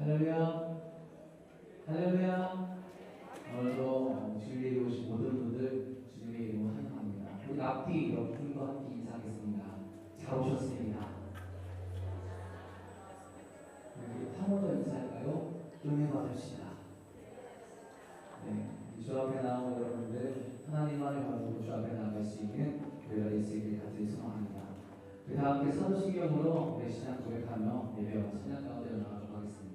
할렐루야. 할렐루야. 오늘도 주님의 이름 오신 모든 분들 주님의 이름으로 환영합니다. 우리 앞뒤 옆분과 함께 인사하겠습니다. 잘 오셨습니다. 우리 한 번 더 인사할까요? 은혜 받으시다. 네, 주 앞에 나온 여러분들 하나님만을 바라보고 주 앞에 나아갈 수 있는 교회가 될 수 있길 간절히 소망합니다. 다 함께 사도신경으로 우리 신앙 고백하며 예배와 찬양 가운데 나가도록 하겠습니다.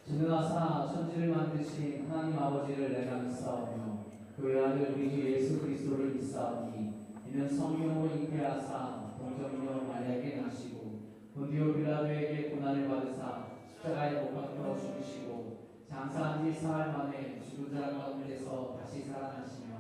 전능하사 천지를 만드신 하나님 아버지를 내가 믿사오며 그 외아들 우리 주 예수 그리스도를 믿사오니 이는 성령으로 잉태하사 동정녀 마리아에게 나시고 본디오 빌라도에게 고난을 받으사 십자가에 못 박혀 죽으시고 장사한 지 사흘 만에 죽은 자 가운데서 다시 살아나시며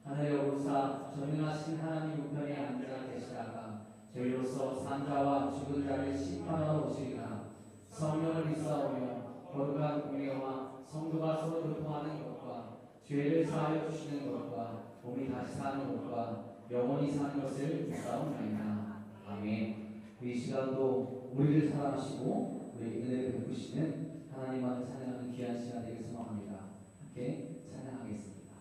하늘에 오르사 전능하신 하나님 우편에 앉아 계시다가 저희로서 산자와 죽은 자를 심판하러 오시리라. 성령을 믿사오며 거룩한 공예와 성도가 서로 교통하는 것과 죄를 사하여 주시는 것과 몸이 다시 사는 것과 영원히 사는 것을 믿사옵나이다. 아멘. 이 시간도 우리를 사랑하시고 우리 은혜를 베푸시는 하나님만을 찬양하는 귀한 시간 되길 소망합니다. 함께 찬양하겠습니다.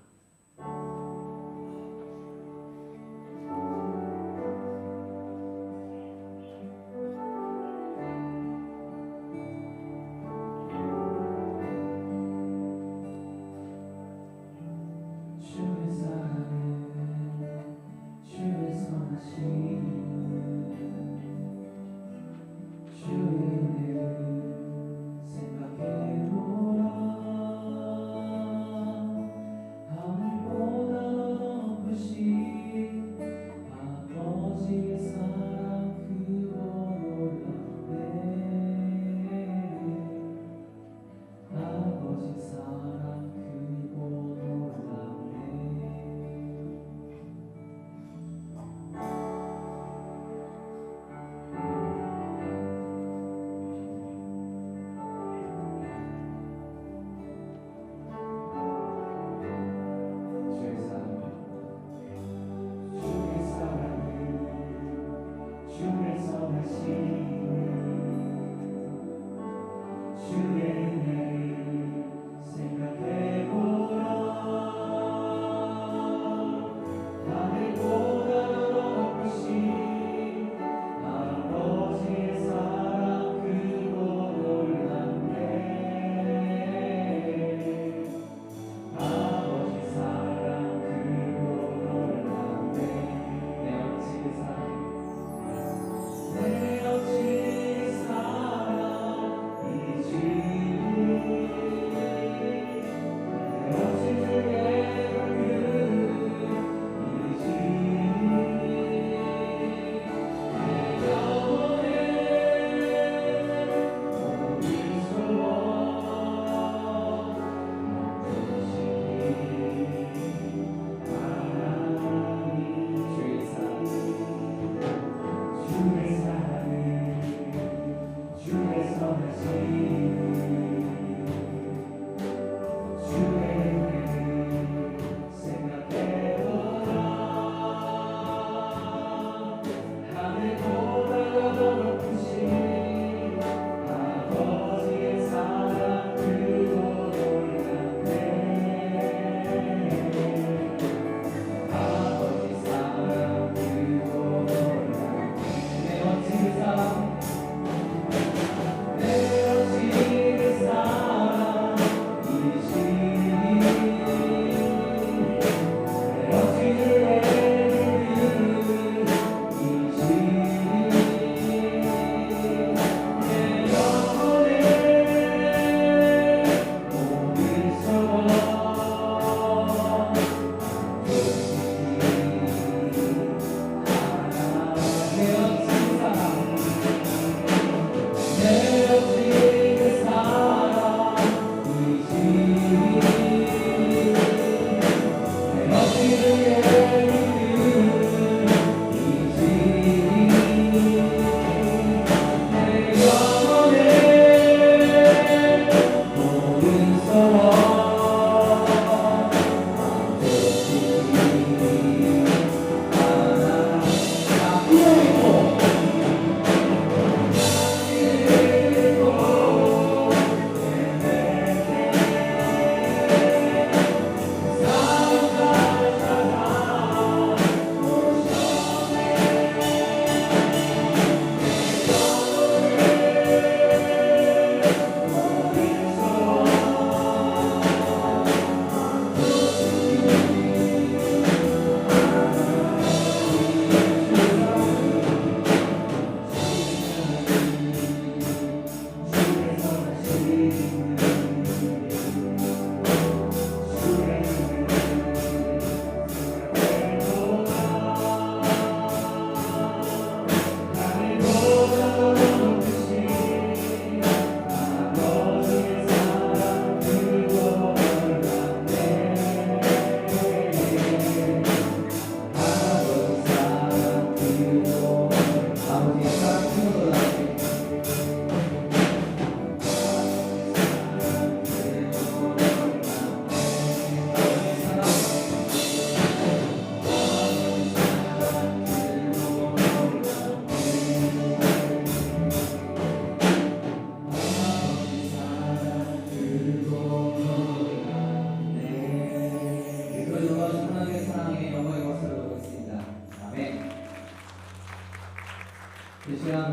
내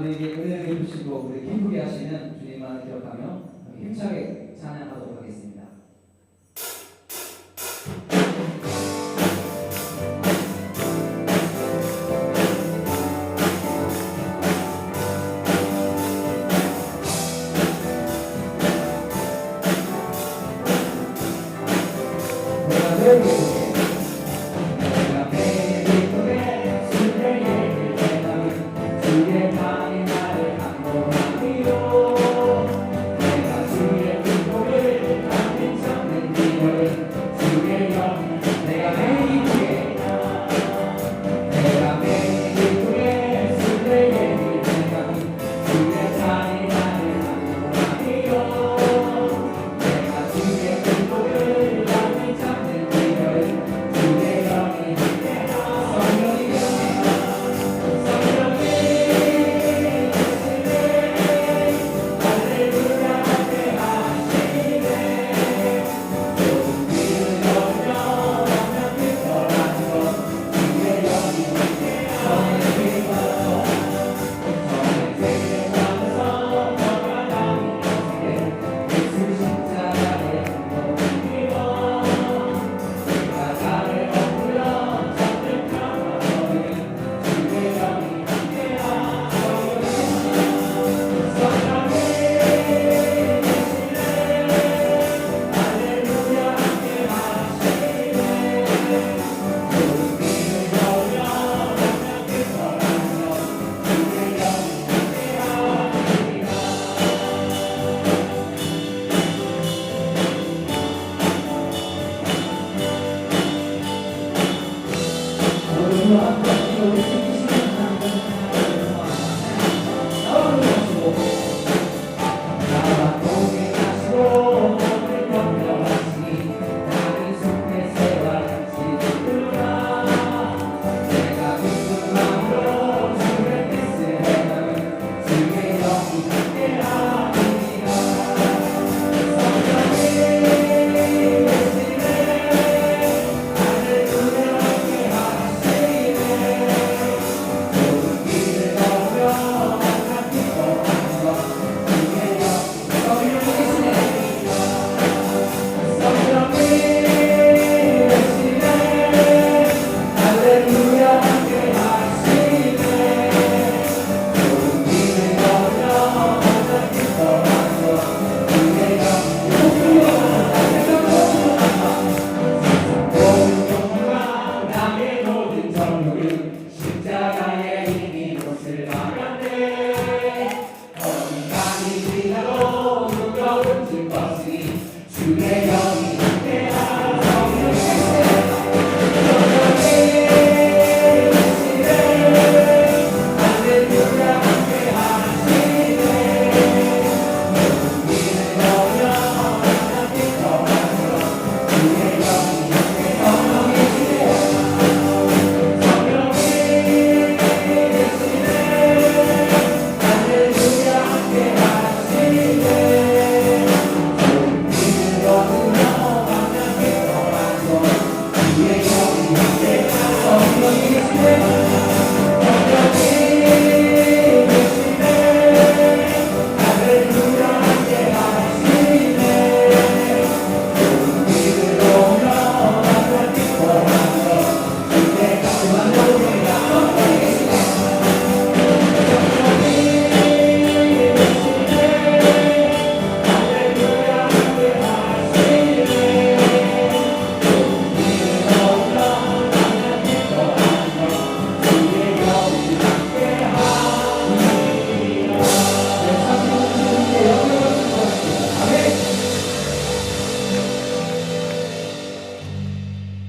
우리에게 은혜를 베푸시고 우리 기쁘게 하시는 주님만을 기억하며 힘차게 찬양하도록 하겠습니다.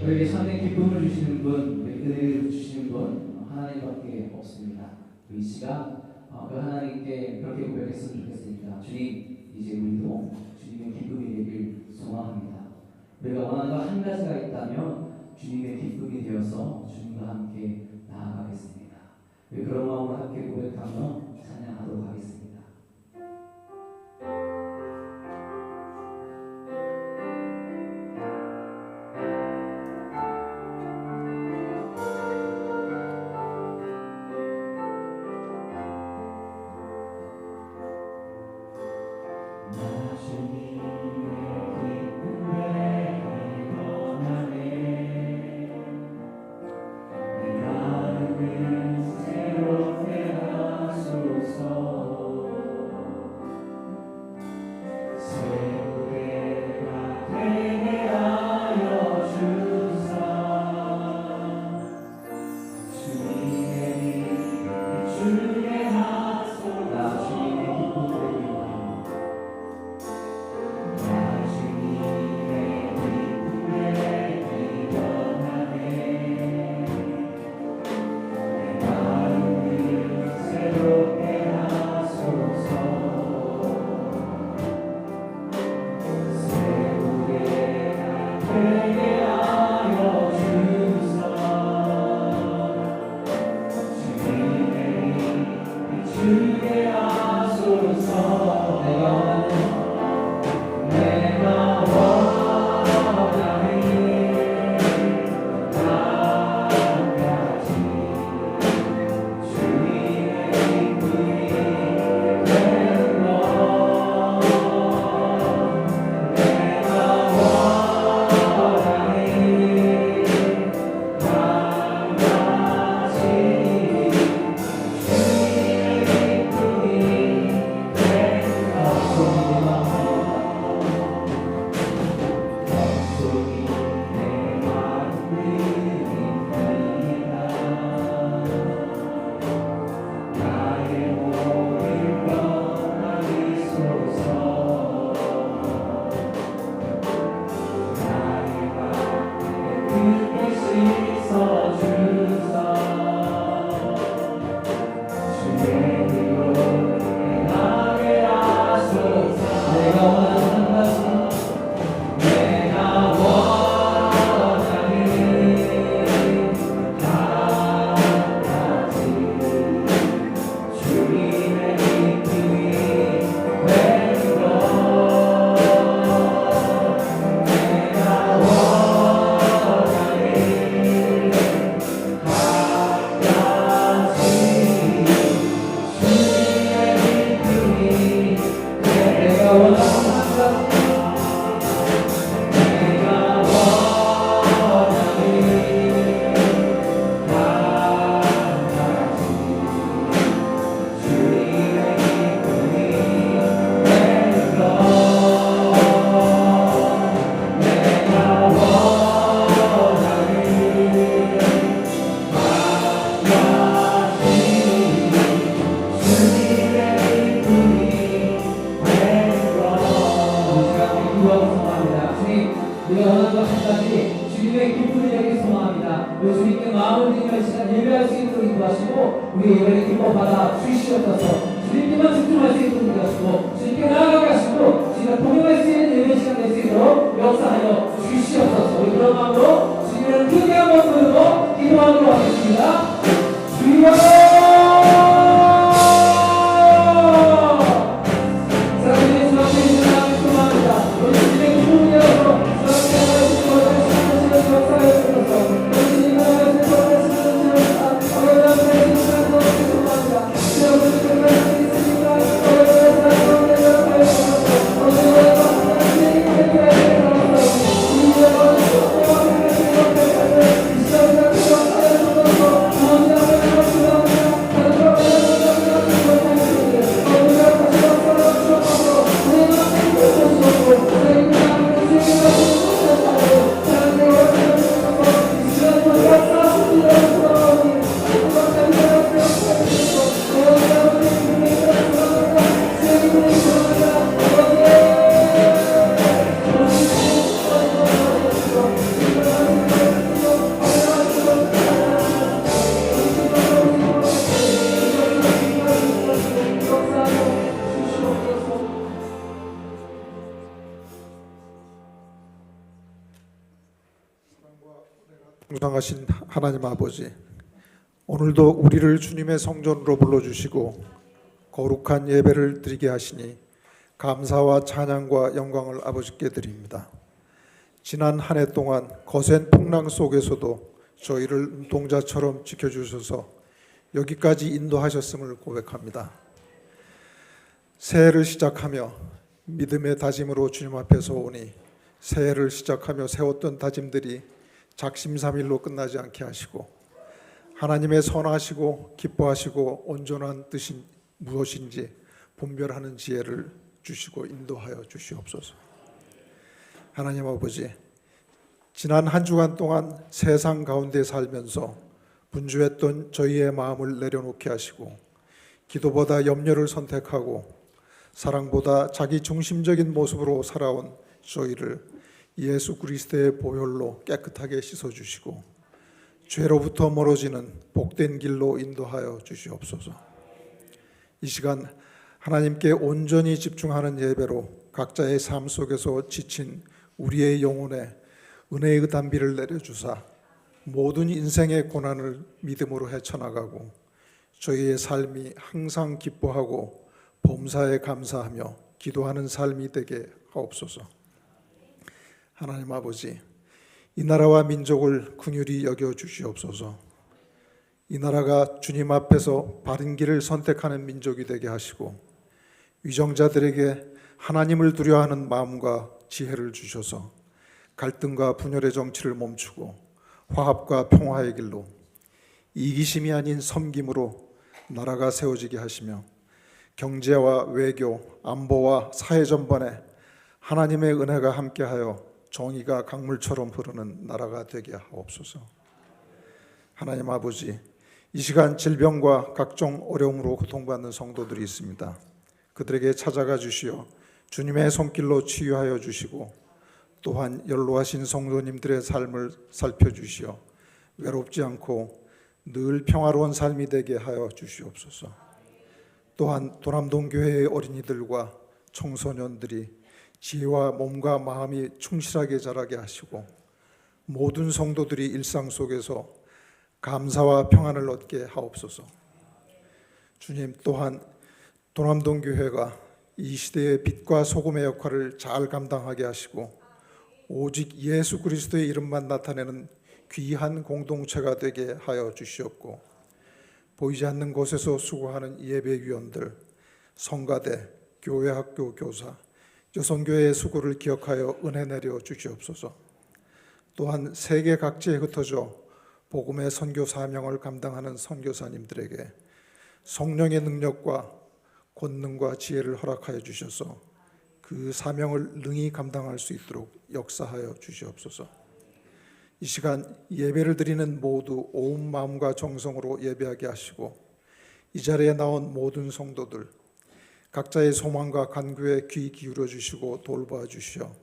우리에게 참된 기쁨을 주시는 분, 은혜를 주시는 분 하나님밖에 없습니다. 이 시간 그 하나님께 그렇게 고백했으면 좋겠습니다. 주님, 이제 우리도 주님의 기쁨이 되길 소망합니다. 우리가 원하는 거 한 가지가 있다면 주님의 기쁨이 되어서 주님과 함께 나아가겠습니다. 그런 마음으로 함께 고백하며 찬양하도록 하겠습니다. 주님의 기쁨을 여기 소망합니다. 우리 주님께 마음을 드리며 이 시간 예배할 수 있도록 인도하시고 우리 예배를 기뻐 받아 주시옵소서. 주님께만 집중할 수 있도록 인도하시고 주님께 나아가게 하시고 주님과 동행할 수 있는 예배 시간 될 수 있도록 역사하여 주시옵소서. 우리 그런 마음으로 주님을 크게 한번 부르고 기도하도록 하겠습니다. 주여 무상하신 하나님 아버지, 오늘도 우리를 주님의 성전으로 불러주시고 거룩한 예배를 드리게 하시니 감사와 찬양과 영광을 아버지께 드립니다. 지난 한 해 동안 거센 풍랑 속에서도 저희를 눈동자처럼 지켜주셔서 여기까지 인도하셨음을 고백합니다. 새해를 시작하며 믿음의 다짐으로 주님 앞에서 오니 새해를 시작하며 세웠던 다짐들이 작심삼일로 끝나지 않게 하시고 하나님의 선하시고 기뻐하시고 온전한 뜻이 무엇인지 분별하는 지혜를 주시고 인도하여 주시옵소서. 하나님 아버지, 지난 한 주간 동안 세상 가운데 살면서 분주했던 저희의 마음을 내려놓게 하시고 기도보다 염려를 선택하고 사랑보다 자기 중심적인 모습으로 살아온 저희를 예수 그리스도의 보혈로 깨끗하게 씻어주시고 죄로부터 멀어지는 복된 길로 인도하여 주시옵소서. 이 시간 하나님께 온전히 집중하는 예배로 각자의 삶 속에서 지친 우리의 영혼에 은혜의 담비를 내려주사 모든 인생의 고난을 믿음으로 헤쳐나가고 저희의 삶이 항상 기뻐하고 범사에 감사하며 기도하는 삶이 되게 하옵소서. 하나님 아버지, 이 나라와 민족을 긍휼히 여겨 주시옵소서. 이 나라가 주님 앞에서 바른 길을 선택하는 민족이 되게 하시고 위정자들에게 하나님을 두려워하는 마음과 지혜를 주셔서 갈등과 분열의 정치를 멈추고 화합과 평화의 길로 이기심이 아닌 섬김으로 나라가 세워지게 하시며 경제와 외교, 안보와 사회 전반에 하나님의 은혜가 함께하여 정의가 강물처럼 흐르는 나라가 되게 하옵소서. 하나님 아버지, 이 시간 질병과 각종 어려움으로 고통받는 성도들이 있습니다. 그들에게 찾아가 주시어 주님의 손길로 치유하여 주시고 또한 연로하신 성도님들의 삶을 살펴주시어 외롭지 않고 늘 평화로운 삶이 되게 하여 주시옵소서. 또한 도남동 교회의 어린이들과 청소년들이 지혜와 몸과 마음이 충실하게 자라게 하시고 모든 성도들이 일상 속에서 감사와 평안을 얻게 하옵소서. 주님, 또한 도남동 교회가 이 시대의 빛과 소금의 역할을 잘 감당하게 하시고 오직 예수 그리스도의 이름만 나타내는 귀한 공동체가 되게 하여 주시옵고 보이지 않는 곳에서 수고하는 예배위원들, 성가대, 교회학교 교사, 여성교회의 수고를 기억하여 은혜 내려 주시옵소서. 또한 세계 각지에 흩어져 복음의 선교 사명을 감당하는 선교사님들에게 성령의 능력과 권능과 지혜를 허락하여 주셔서 그 사명을 능히 감당할 수 있도록 역사하여 주시옵소서. 이 시간 예배를 드리는 모두 온 마음과 정성으로 예배하게 하시고 이 자리에 나온 모든 성도들 각자의 소망과 간구에 귀 기울여 주시고 돌봐 주시어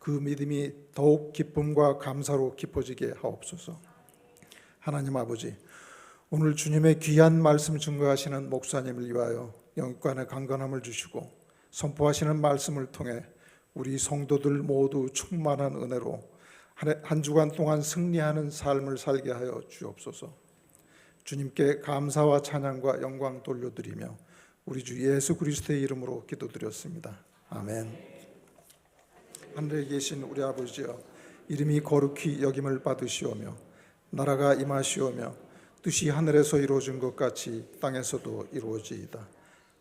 그 믿음이 더욱 기쁨과 감사로 깊어지게 하옵소서. 하나님 아버지, 오늘 주님의 귀한 말씀 증거하시는 목사님을 위하여 영육간의 강건함을 주시고 선포하시는 말씀을 통해 우리 성도들 모두 충만한 은혜로 한 주간 동안 승리하는 삶을 살게 하여 주옵소서. 주님께 감사와 찬양과 영광 돌려드리며 우리 주 예수 그리스도의 이름으로 기도드렸습니다. 아멘. 하늘에 계신 우리 아버지여, 이름이 거룩히 여김을 받으시오며 나라가 임하시오며 뜻이 하늘에서 이루어진 것 같이 땅에서도 이루어지이다.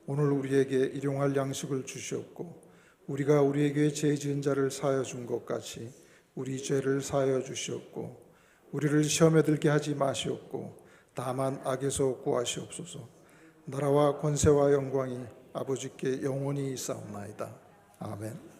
오늘 우리에게 일용할 양식을 주시옵고 우리가 우리에게 죄 지은 자를 사하여 준 것 같이 우리 죄를 사하여 주시옵고 우리를 시험에 들게 하지 마시옵고 다만 악에서 구하시옵소서. 나라와 권세와 영광이 아버지께 영원히 있사옵나이다. 아멘.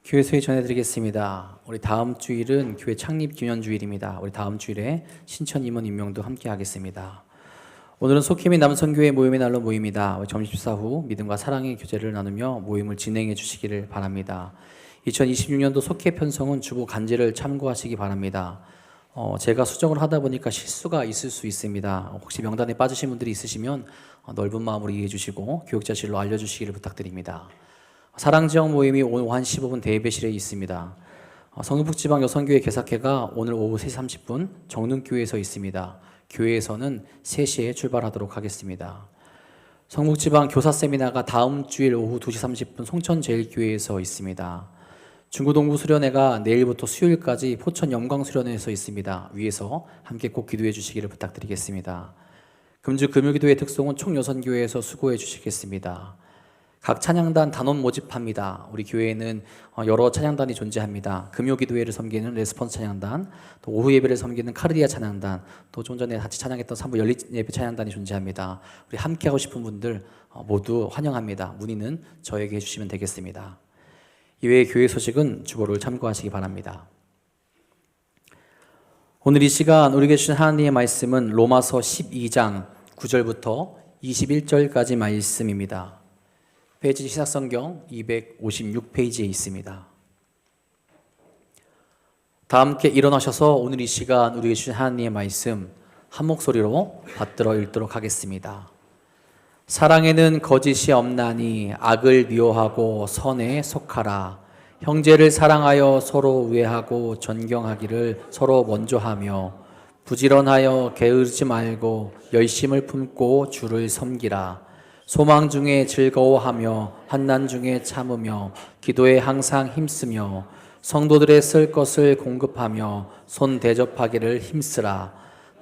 교회 소식 전해드리겠습니다. 우리 다음 주일은 교회 창립 기념 주일입니다. 우리 다음 주일에 신천 임원 임명도 함께 하겠습니다. 오늘은 속힘이 남선교회 모임의 날로 모입니다. 점심식사 후 믿음과 사랑의 교제를 나누며 모임을 진행해 주시기를 바랍니다. 2026년도 속회 편성은 주보 간제를 참고하시기 바랍니다. 제가 수정을 하다 보니까 실수가 있을 수 있습니다. 혹시 명단에 빠지신 분들이 있으시면 넓은 마음으로 이해해 주시고 교육자실로 알려주시기를 부탁드립니다. 사랑지역 모임이 오후 1시 15분 대예배실에 있습니다. 성북지방 여성교회 개사회가 오늘 오후 3시 30분 정릉교회에서 있습니다. 교회에서는 3시에 출발하도록 하겠습니다. 성북지방 교사세미나가 다음 주일 오후 2시 30분 송천제일교회에서 있습니다. 중구동부 수련회가 내일부터 수요일까지 포천 영광수련회에서 있습니다. 위에서 함께 꼭 기도해 주시기를 부탁드리겠습니다. 금주 금요기도의 특송은 총여선교회에서 수고해 주시겠습니다. 각 찬양단 단원 모집합니다. 우리 교회에는 여러 찬양단이 존재합니다. 금요기도회를 섬기는 레스폰스 찬양단, 또 오후 예배를 섬기는 카르디아 찬양단, 또 좀 전에 같이 찬양했던 산부 연립 예배 찬양단이 존재합니다. 우리 함께 하고 싶은 분들 모두 환영합니다. 문의는 저에게 해주시면 되겠습니다. 이외의 교회 소식은 주보를 참고하시기 바랍니다. 오늘 이 시간 우리에게 주신 하나님의 말씀은 로마서 12장 9절부터 21절까지 말씀입니다. 페이지 시사성경 256페이지에 있습니다. 다 함께 일어나셔서 오늘 이 시간 우리에게 주신 하나님의 말씀 한 목소리로 받들어 읽도록 하겠습니다. 사랑에는 거짓이 없나니 악을 미워하고 선에 속하라. 형제를 사랑하여 서로 우애하고 존경하기를 서로 먼저 하며 부지런하여 게으르지 말고 열심을 품고 주를 섬기라. 소망 중에 즐거워하며 환난 중에 참으며 기도에 항상 힘쓰며 성도들의 쓸 것을 공급하며 손 대접하기를 힘쓰라.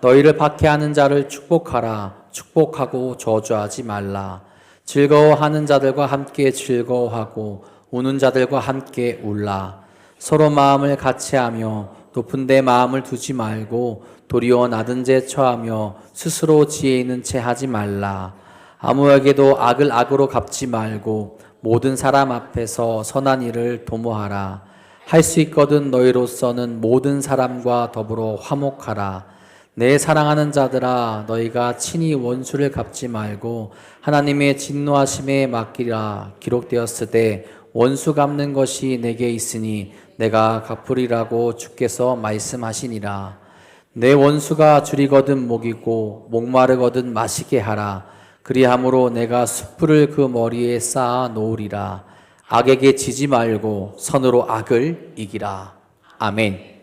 너희를 박해하는 자를 축복하라. 축복하고 저주하지 말라. 즐거워하는 자들과 함께 즐거워하고 우는 자들과 함께 울라. 서로 마음을 같이하며 높은 데 마음을 두지 말고 도리어 낮은 데 처하며 스스로 지혜 있는 채 하지 말라. 아무에게도 악을 악으로 갚지 말고 모든 사람 앞에서 선한 일을 도모하라. 할 수 있거든 너희로서는 모든 사람과 더불어 화목하라. 내 사랑하는 자들아, 너희가 친히 원수를 갚지 말고 하나님의 진노하심에 맡기라. 기록되었으되 원수 갚는 것이 내게 있으니 내가 갚으리라고 주께서 말씀하시니라. 내 원수가 줄이거든 먹이고 목마르거든 마시게 하라. 그리함으로 내가 숯불을 그 머리에 쌓아 놓으리라. 악에게 지지 말고 선으로 악을 이기라. 아멘.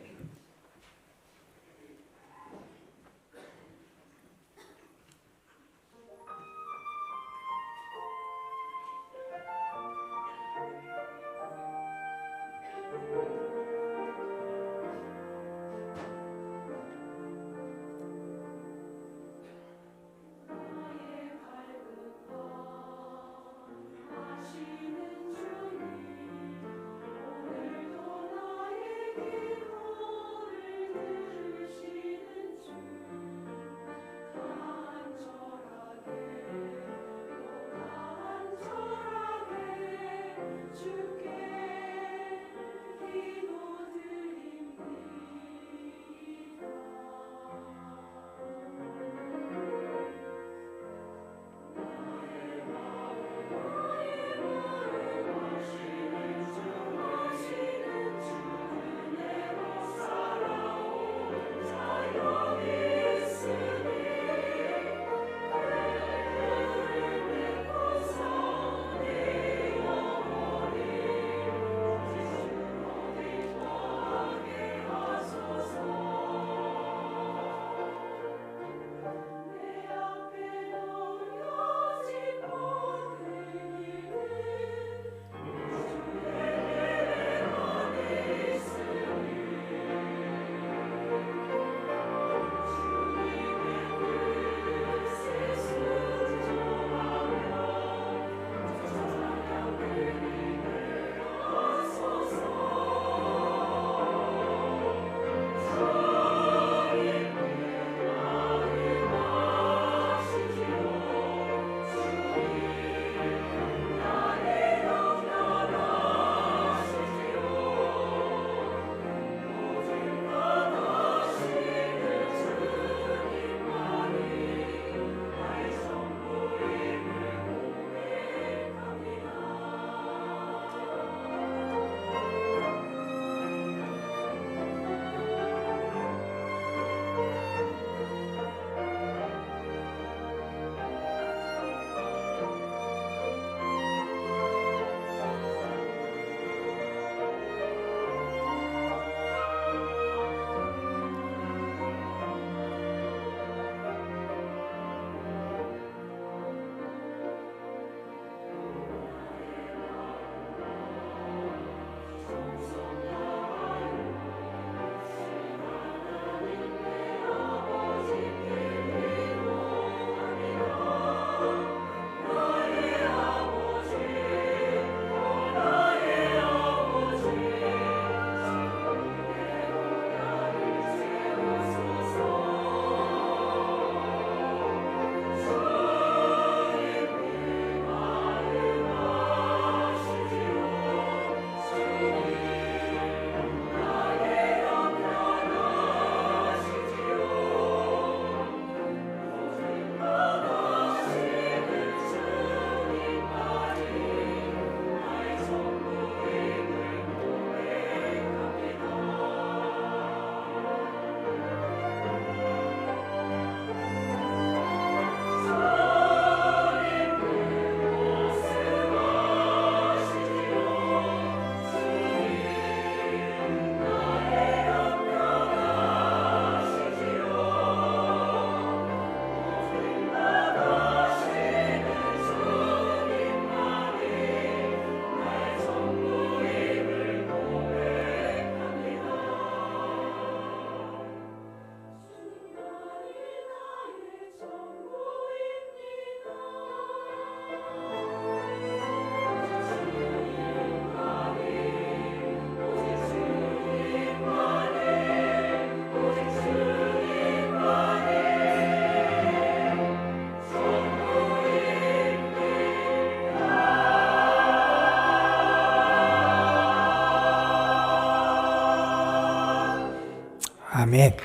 아멘.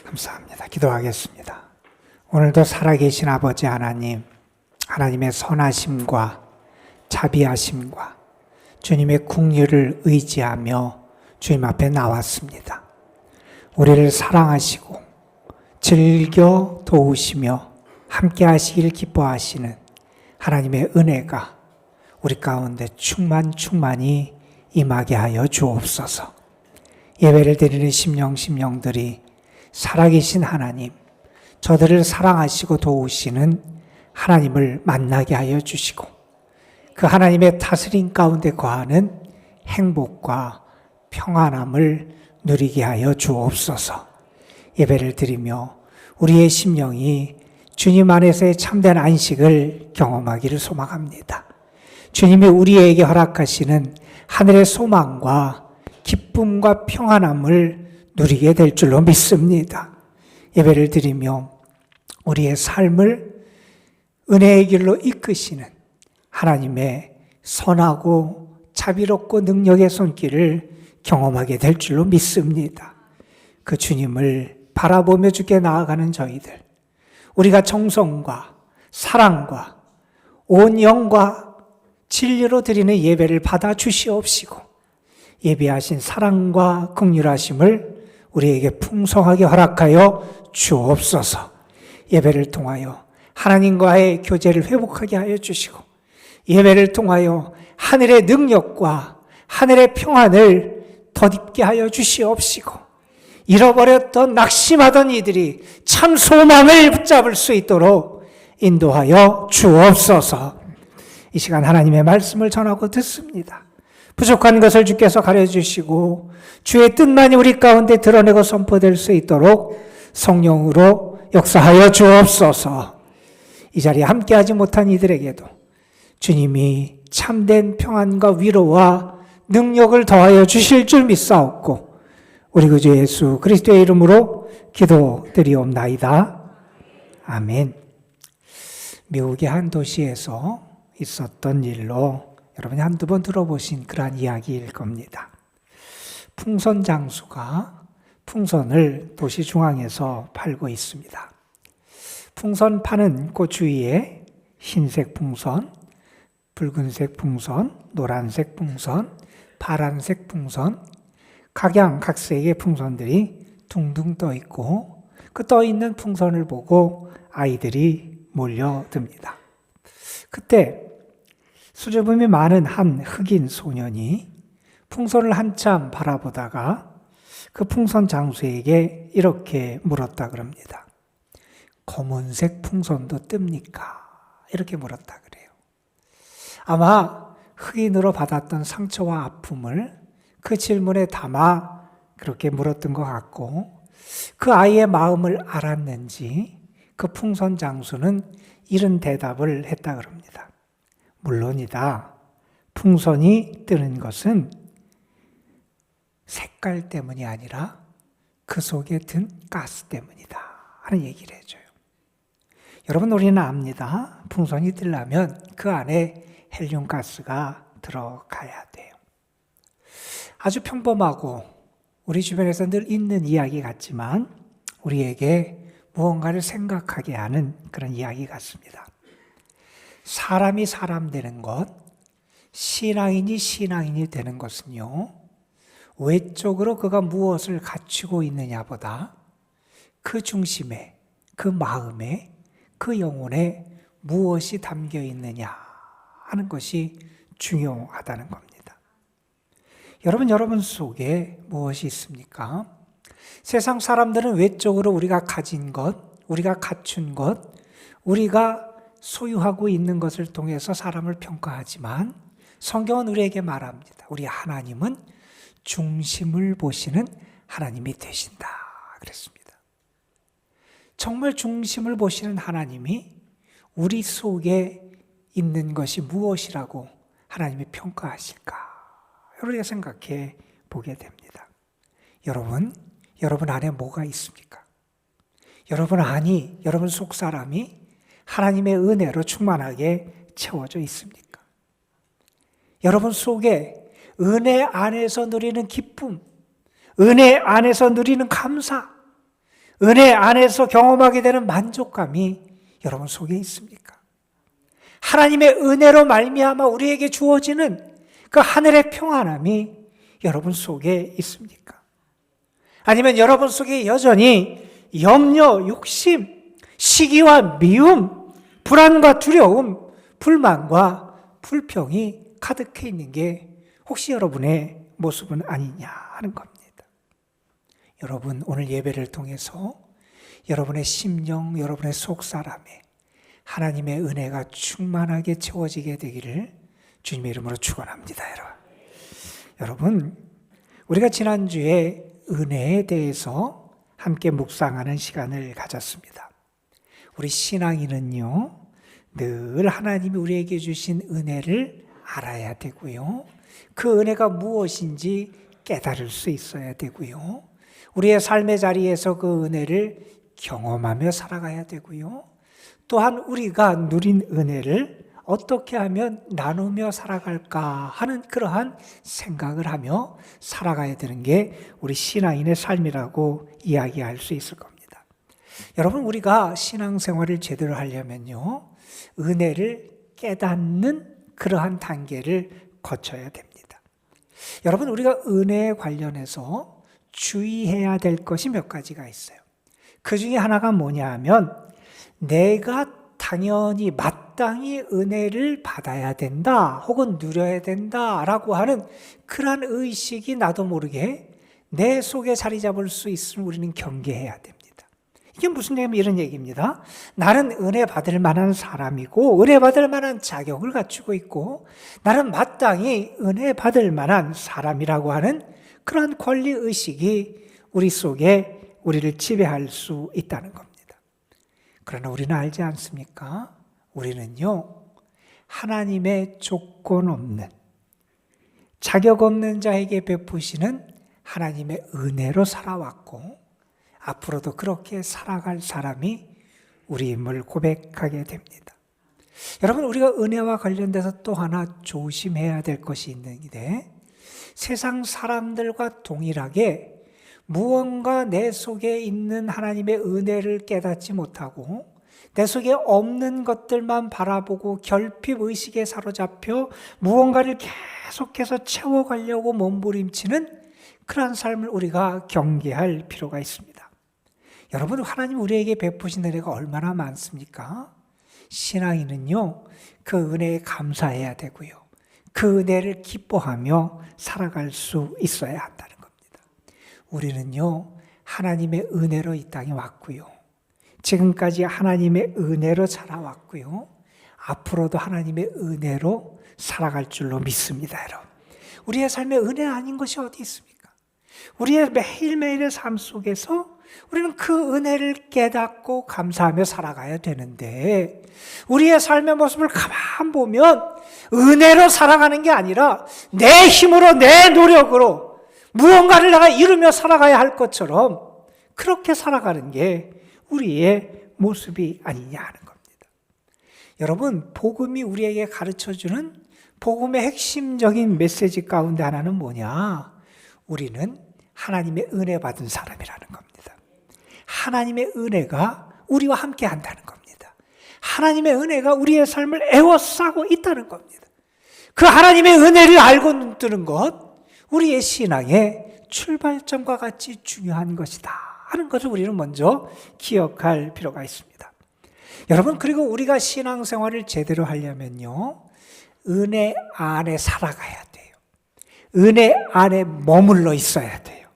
감사합니다. 기도하겠습니다. 오늘도 살아계신 아버지 하나님, 하나님의 선하심과 자비하심과 주님의 긍휼을 의지하며 주님 앞에 나왔습니다. 우리를 사랑하시고 즐겨 도우시며 함께 하시길 기뻐하시는 하나님의 은혜가 우리 가운데 충만히 임하게 하여 주옵소서. 예배를 드리는 심령들이 살아계신 하나님, 저들을 사랑하시고 도우시는 하나님을 만나게 하여 주시고 그 하나님의 다스림 가운데 거하는 행복과 평안함을 누리게 하여 주옵소서. 예배를 드리며 우리의 심령이 주님 안에서의 참된 안식을 경험하기를 소망합니다. 주님이 우리에게 허락하시는 하늘의 소망과 기쁨과 평안함을 누리게 될 줄로 믿습니다. 예배를 드리며 우리의 삶을 은혜의 길로 이끄시는 하나님의 선하고 자비롭고 능력의 손길을 경험하게 될 줄로 믿습니다. 그 주님을 바라보며 주께 나아가는 저희들, 우리가 정성과 사랑과 온 영과 진리로 드리는 예배를 받아 주시옵시고 예배하신 사랑과 긍휼하심을 우리에게 풍성하게 허락하여 주옵소서. 예배를 통하여 하나님과의 교제를 회복하게 하여 주시고 예배를 통하여 하늘의 능력과 하늘의 평안을 덧입게 하여 주시옵시고 잃어버렸던 낙심하던 이들이 참 소망을 붙잡을 수 있도록 인도하여 주옵소서. 이 시간 하나님의 말씀을 전하고 듣습니다. 부족한 것을 주께서 가려주시고 주의 뜻만이 우리 가운데 드러내고 선포될 수 있도록 성령으로 역사하여 주옵소서. 이 자리에 함께하지 못한 이들에게도 주님이 참된 평안과 위로와 능력을 더하여 주실 줄 믿사옵고 우리 구주 예수 그리스도의 이름으로 기도드리옵나이다. 아멘. 미국의 한 도시에서 있었던 일로 여러분이 한두 번 들어보신 그러한 이야기일 겁니다. 풍선 장수가 풍선을 도시 중앙에서 팔고 있습니다. 풍선 파는 그 주위에 흰색 풍선, 붉은색 풍선, 노란색 풍선, 파란색 풍선, 각양각색의 풍선들이 둥둥 떠 있고 그 떠 있는 풍선을 보고 아이들이 몰려듭니다. 그때 수줍음이 많은 한 흑인 소년이 풍선을 한참 바라보다가 그 풍선 장수에게 이렇게 물었다 그럽니다. 검은색 풍선도 뜹니까? 이렇게 물었다 그래요. 아마 흑인으로 받았던 상처와 아픔을 그 질문에 담아 그렇게 물었던 것 같고 그 아이의 마음을 알았는지 그 풍선 장수는 이런 대답을 했다 그럽니다. 물론이다. 풍선이 뜨는 것은 색깔 때문이 아니라 그 속에 든 가스 때문이다 하는 얘기를 해줘요. 여러분 우리는 압니다. 풍선이 뜨려면 그 안에 헬륨 가스가 들어가야 돼요. 아주 평범하고 우리 주변에서 늘 있는 이야기 같지만 우리에게 무언가를 생각하게 하는 그런 이야기 같습니다. 사람이 사람 되는 것, 신앙인이 신앙인이 되는 것은요, 외적으로 그가 무엇을 갖추고 있느냐보다 그 중심에, 그 마음에, 그 영혼에 무엇이 담겨 있느냐 하는 것이 중요하다는 겁니다. 여러분 속에 무엇이 있습니까? 세상 사람들은 외적으로 우리가 가진 것, 우리가 갖춘 것, 우리가 소유하고 있는 것을 통해서 사람을 평가하지만 성경은 우리에게 말합니다. 우리 하나님은 중심을 보시는 하나님이 되신다 그랬습니다. 정말 중심을 보시는 하나님이 우리 속에 있는 것이 무엇이라고 하나님이 평가하실까? 우리가 생각해 보게 됩니다. 여러분 안에 뭐가 있습니까? 여러분 안이, 여러분 속 사람이 하나님의 은혜로 충만하게 채워져 있습니까? 여러분 속에 은혜 안에서 누리는 기쁨, 은혜 안에서 누리는 감사, 은혜 안에서 경험하게 되는 만족감이 여러분 속에 있습니까? 하나님의 은혜로 말미암아 우리에게 주어지는 그 하늘의 평안함이 여러분 속에 있습니까? 아니면 여러분 속에 여전히 염려, 욕심, 시기와 미움, 불안과 두려움, 불만과 불평이 가득해 있는 게 혹시 여러분의 모습은 아니냐 하는 겁니다. 여러분, 오늘 예배를 통해서 여러분의 심령, 여러분의 속사람에 하나님의 은혜가 충만하게 채워지게 되기를 주님의 이름으로 축원합니다. 여러분, 우리가 지난주에 은혜에 대해서 함께 묵상하는 시간을 가졌습니다. 우리 신앙인은요, 늘 하나님이 우리에게 주신 은혜를 알아야 되고요, 그 은혜가 무엇인지 깨달을 수 있어야 되고요, 우리의 삶의 자리에서 그 은혜를 경험하며 살아가야 되고요, 또한 우리가 누린 은혜를 어떻게 하면 나누며 살아갈까 하는 그러한 생각을 하며 살아가야 되는 게 우리 신앙인의 삶이라고 이야기할 수 있을 겁니다. 여러분, 우리가 신앙생활을 제대로 하려면요, 은혜를 깨닫는 그러한 단계를 거쳐야 됩니다. 여러분, 우리가 은혜에 관련해서 주의해야 될 것이 몇 가지가 있어요. 그 중에 하나가 뭐냐 하면, 내가 당연히 마땅히 은혜를 받아야 된다 혹은 누려야 된다라고 하는 그러한 의식이 나도 모르게 내 속에 자리 잡을 수 있으면 우리는 경계해야 됩니다. 이게 무슨 얘기냐면 이런 얘기입니다. 나는 은혜 받을 만한 사람이고 은혜 받을 만한 자격을 갖추고 있고 나는 마땅히 은혜 받을 만한 사람이라고 하는 그러한 권리의식이 우리 속에 우리를 지배할 수 있다는 겁니다. 그러나 우리는 알지 않습니까? 우리는요, 하나님의 조건 없는, 자격 없는 자에게 베푸시는 하나님의 은혜로 살아왔고 앞으로도 그렇게 살아갈 사람이 우리임을 고백하게 됩니다. 여러분, 우리가 은혜와 관련돼서 또 하나 조심해야 될 것이 있는데, 세상 사람들과 동일하게 무언가 내 속에 있는 하나님의 은혜를 깨닫지 못하고 내 속에 없는 것들만 바라보고 결핍 의식에 사로잡혀 무언가를 계속해서 채워가려고 몸부림치는 그러한 삶을 우리가 경계할 필요가 있습니다. 여러분, 하나님 우리에게 베푸신 은혜가 얼마나 많습니까? 신앙인은요, 그 은혜에 감사해야 되고요, 그 은혜를 기뻐하며 살아갈 수 있어야 한다는 겁니다. 우리는요, 하나님의 은혜로 이 땅에 왔고요, 지금까지 하나님의 은혜로 살아왔고요, 앞으로도 하나님의 은혜로 살아갈 줄로 믿습니다. 여러분, 우리의 삶에 은혜 아닌 것이 어디 있습니까? 우리의 매일매일의 삶 속에서 우리는 그 은혜를 깨닫고 감사하며 살아가야 되는데, 우리의 삶의 모습을 가만 보면 은혜로 살아가는 게 아니라 내 힘으로, 내 노력으로 무언가를 내가 이루며 살아가야 할 것처럼 그렇게 살아가는 게 우리의 모습이 아니냐 하는 겁니다. 여러분, 복음이 우리에게 가르쳐주는 복음의 핵심적인 메시지 가운데 하나는 뭐냐? 우리는 하나님의 은혜 받은 사람이라는 겁니다. 하나님의 은혜가 우리와 함께 한다는 겁니다. 하나님의 은혜가 우리의 삶을 에워싸고 있다는 겁니다. 그 하나님의 은혜를 알고 눈뜨는 것, 우리의 신앙의 출발점과 같이 중요한 것이다 하는 것을 우리는 먼저 기억할 필요가 있습니다. 여러분, 그리고 우리가 신앙생활을 제대로 하려면요, 은혜 안에 살아가야 돼요. 은혜 안에 머물러 있어야 돼요.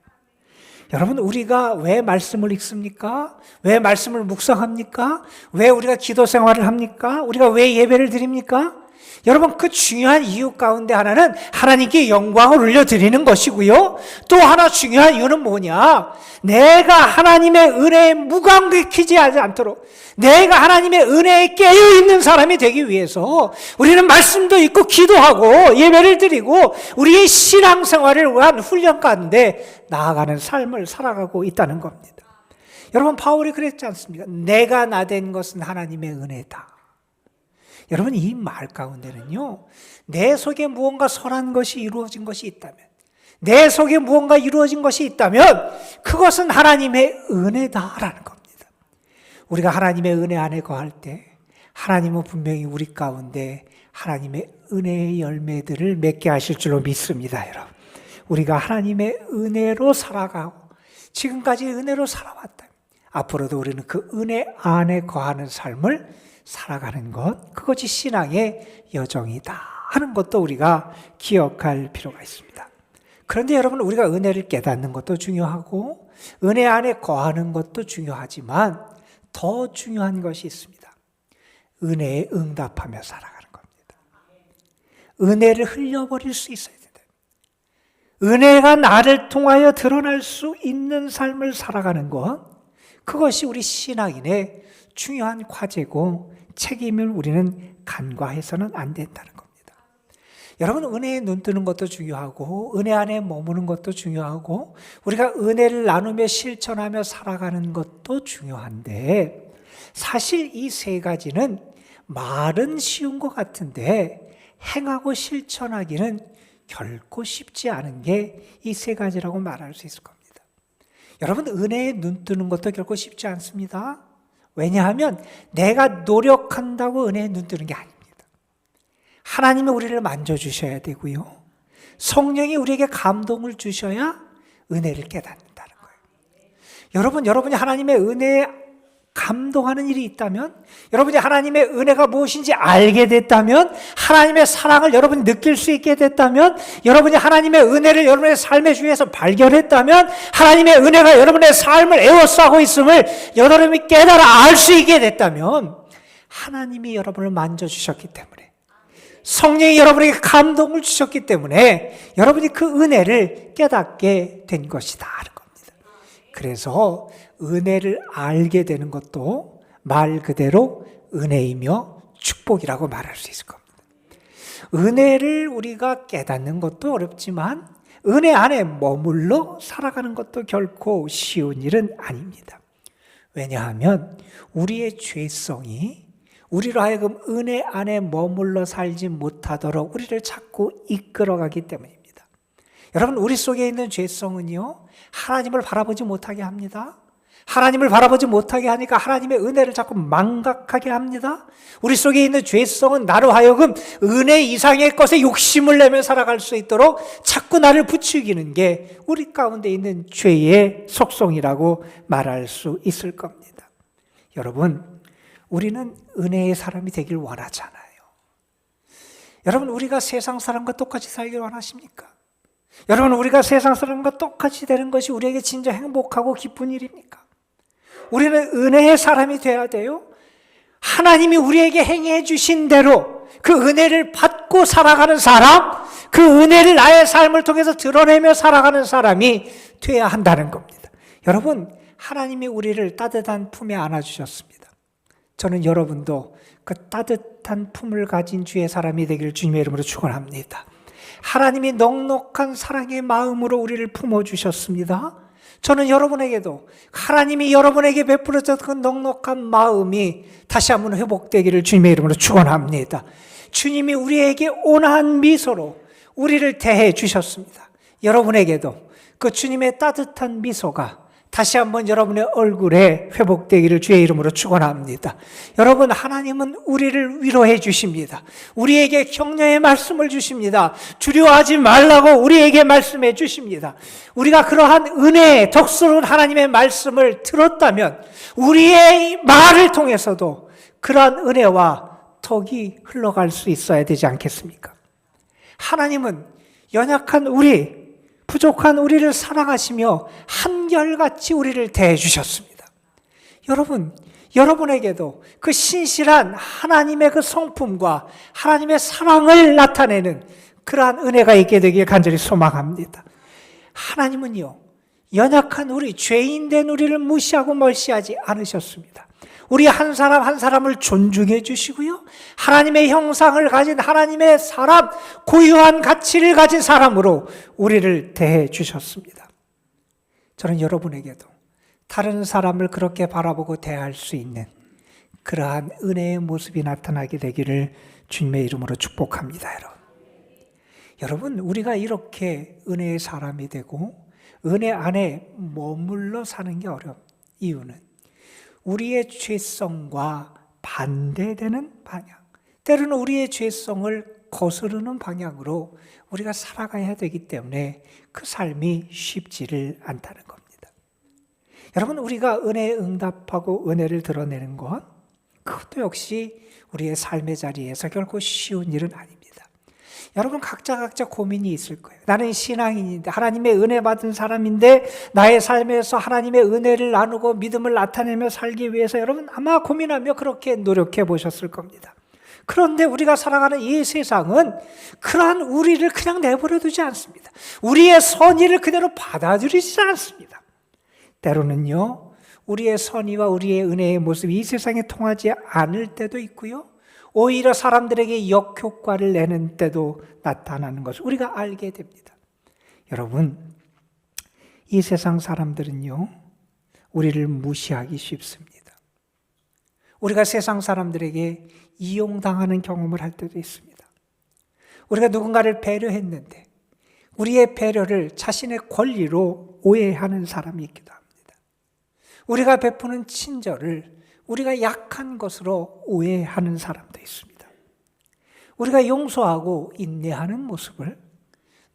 여러분, 우리가 왜 말씀을 읽습니까? 왜 말씀을 묵상합니까? 왜 우리가 기도 생활을 합니까? 우리가 왜 예배를 드립니까? 여러분, 그 중요한 이유 가운데 하나는 하나님께 영광을 올려드리는 것이고요, 또 하나 중요한 이유는 뭐냐? 내가 하나님의 은혜에 무감각해지지 않도록, 내가 하나님의 은혜에 깨어있는 사람이 되기 위해서 우리는 말씀도 읽고 기도하고 예배를 드리고 우리의 신앙생활을 위한 훈련 가운데 나아가는 삶을 살아가고 있다는 겁니다. 여러분, 바울이 그랬지 않습니까? 내가 나된 것은 하나님의 은혜다. 여러분, 이 말 가운데는요, 내 속에 무언가 선한 것이 이루어진 것이 있다면, 내 속에 무언가 이루어진 것이 있다면 그것은 하나님의 은혜다라는 겁니다. 우리가 하나님의 은혜 안에 거할 때 하나님은 분명히 우리 가운데 하나님의 은혜의 열매들을 맺게 하실 줄로 믿습니다, 여러분. 우리가 하나님의 은혜로 살아가고 지금까지 은혜로 살아왔다. 앞으로도 우리는 그 은혜 안에 거하는 삶을 살아가는 것, 그것이 신앙의 여정이다 하는 것도 우리가 기억할 필요가 있습니다. 그런데 여러분, 우리가 은혜를 깨닫는 것도 중요하고 은혜 안에 거하는 것도 중요하지만 더 중요한 것이 있습니다. 은혜에 응답하며 살아가는 겁니다. 은혜를 흘려버릴 수 있어야 된다. 은혜가 나를 통하여 드러날 수 있는 삶을 살아가는 것, 그것이 우리 신앙인의 중요한 과제고 책임을 우리는 간과해서는 안 된다는 겁니다. 여러분, 은혜에 눈 뜨는 것도 중요하고 은혜 안에 머무는 것도 중요하고 우리가 은혜를 나누며 실천하며 살아가는 것도 중요한데, 사실 이 세 가지는 말은 쉬운 것 같은데 행하고 실천하기는 결코 쉽지 않은 게 이 세 가지라고 말할 수 있을 겁니다. 여러분, 은혜에 눈 뜨는 것도 결코 쉽지 않습니다. 왜냐하면 내가 노력한다고 은혜에 눈 뜨는 게 아닙니다. 하나님이 우리를 만져주셔야 되고요, 성령이 우리에게 감동을 주셔야 은혜를 깨닫는다는 거예요. 여러분이 하나님의 은혜에 감동하는 일이 있다면, 여러분이 하나님의 은혜가 무엇인지 알게 됐다면, 하나님의 사랑을 여러분이 느낄 수 있게 됐다면, 여러분이 하나님의 은혜를 여러분의 삶의 중에서 발견했다면, 하나님의 은혜가 여러분의 삶을 에워싸고 있음을 여러분이 깨달아 알 수 있게 됐다면, 하나님이 여러분을 만져주셨기 때문에, 성령이 여러분에게 감동을 주셨기 때문에 여러분이 그 은혜를 깨닫게 된 것이다 하는 겁니다. 그래서 은혜를 알게 되는 것도 말 그대로 은혜이며 축복이라고 말할 수 있을 겁니다. 은혜를 우리가 깨닫는 것도 어렵지만 은혜 안에 머물러 살아가는 것도 결코 쉬운 일은 아닙니다. 왜냐하면 우리의 죄성이 우리로 하여금 은혜 안에 머물러 살지 못하도록 우리를 자꾸 이끌어가기 때문입니다. 여러분, 우리 속에 있는 죄성은요, 하나님을 바라보지 못하게 합니다. 하나님을 바라보지 못하게 하니까 하나님의 은혜를 자꾸 망각하게 합니다. 우리 속에 있는 죄성은 나로 하여금 은혜 이상의 것에 욕심을 내며 살아갈 수 있도록 자꾸 나를 부추기는 게 우리 가운데 있는 죄의 속성이라고 말할 수 있을 겁니다. 여러분, 우리는 은혜의 사람이 되길 원하잖아요. 여러분, 우리가 세상 사람과 똑같이 살길 원하십니까? 여러분, 우리가 세상 사람과 똑같이 되는 것이 우리에게 진짜 행복하고 기쁜 일입니까? 우리는 은혜의 사람이 되어야 돼요. 하나님이 우리에게 행해 주신 대로 그 은혜를 받고 살아가는 사람, 그 은혜를 나의 삶을 통해서 드러내며 살아가는 사람이 되어야 한다는 겁니다. 여러분, 하나님이 우리를 따뜻한 품에 안아주셨습니다. 저는 여러분도 그 따뜻한 품을 가진 주의 사람이 되기를 주님의 이름으로 축원합니다. 하나님이 넉넉한 사랑의 마음으로 우리를 품어주셨습니다. 저는 여러분에게도 하나님이 여러분에게 베풀어졌던 그 넉넉한 마음이 다시 한번 회복되기를 주님의 이름으로 축원합니다. 주님이 우리에게 온화한 미소로 우리를 대해 주셨습니다. 여러분에게도 그 주님의 따뜻한 미소가 다시 한번 여러분의 얼굴에 회복되기를 주의 이름으로 축원합니다. 여러분, 하나님은 우리를 위로해 주십니다. 우리에게 격려의 말씀을 주십니다. 두려워하지 말라고 우리에게 말씀해 주십니다. 우리가 그러한 은혜의 덕스러운 하나님의 말씀을 들었다면 우리의 말을 통해서도 그러한 은혜와 덕이 흘러갈 수 있어야 되지 않겠습니까? 하나님은 연약한 우리, 부족한 우리를 사랑하시며 한결같이 우리를 대해 주셨습니다. 여러분, 여러분에게도 그 신실한 하나님의 그 성품과 하나님의 사랑을 나타내는 그러한 은혜가 있게 되길 간절히 소망합니다. 하나님은요, 연약한 우리, 죄인된 우리를 무시하고 멀시하지 않으셨습니다. 우리 한 사람 한 사람을 존중해 주시고요, 하나님의 형상을 가진 하나님의 사람, 고유한 가치를 가진 사람으로 우리를 대해 주셨습니다. 저는 여러분에게도 다른 사람을 그렇게 바라보고 대할 수 있는 그러한 은혜의 모습이 나타나게 되기를 주님의 이름으로 축복합니다. 여러분, 우리가 이렇게 은혜의 사람이 되고 은혜 안에 머물러 사는 게 어려운 이유는 우리의 죄성과 반대되는 방향, 때로는 우리의 죄성을 거스르는 방향으로 우리가 살아가야 되기 때문에 그 삶이 쉽지를 않다는 겁니다. 여러분, 우리가 은혜에 응답하고 은혜를 드러내는 것, 그것도 역시 우리의 삶의 자리에서 결코 쉬운 일은 아닙니다. 여러분, 각자 고민이 있을 거예요. 나는 신앙인인데, 하나님의 은혜 받은 사람인데 나의 삶에서 하나님의 은혜를 나누고 믿음을 나타내며 살기 위해서 여러분 아마 고민하며 그렇게 노력해 보셨을 겁니다. 그런데 우리가 살아가는 이 세상은 그러한 우리를 그냥 내버려 두지 않습니다. 우리의 선의를 그대로 받아들이지 않습니다. 때로는요, 우리의 선의와 우리의 은혜의 모습이 이 세상에 통하지 않을 때도 있고요, 오히려 사람들에게 역효과를 내는 때도 나타나는 것을 우리가 알게 됩니다. 여러분, 이 세상 사람들은요, 우리를 무시하기 쉽습니다. 우리가 세상 사람들에게 이용당하는 경험을 할 때도 있습니다. 우리가 누군가를 배려했는데 우리의 배려를 자신의 권리로 오해하는 사람이 있기도 합니다. 우리가 베푸는 친절을 우리가 약한 것으로 오해하는 사람도 있습니다. 우리가 용서하고 인내하는 모습을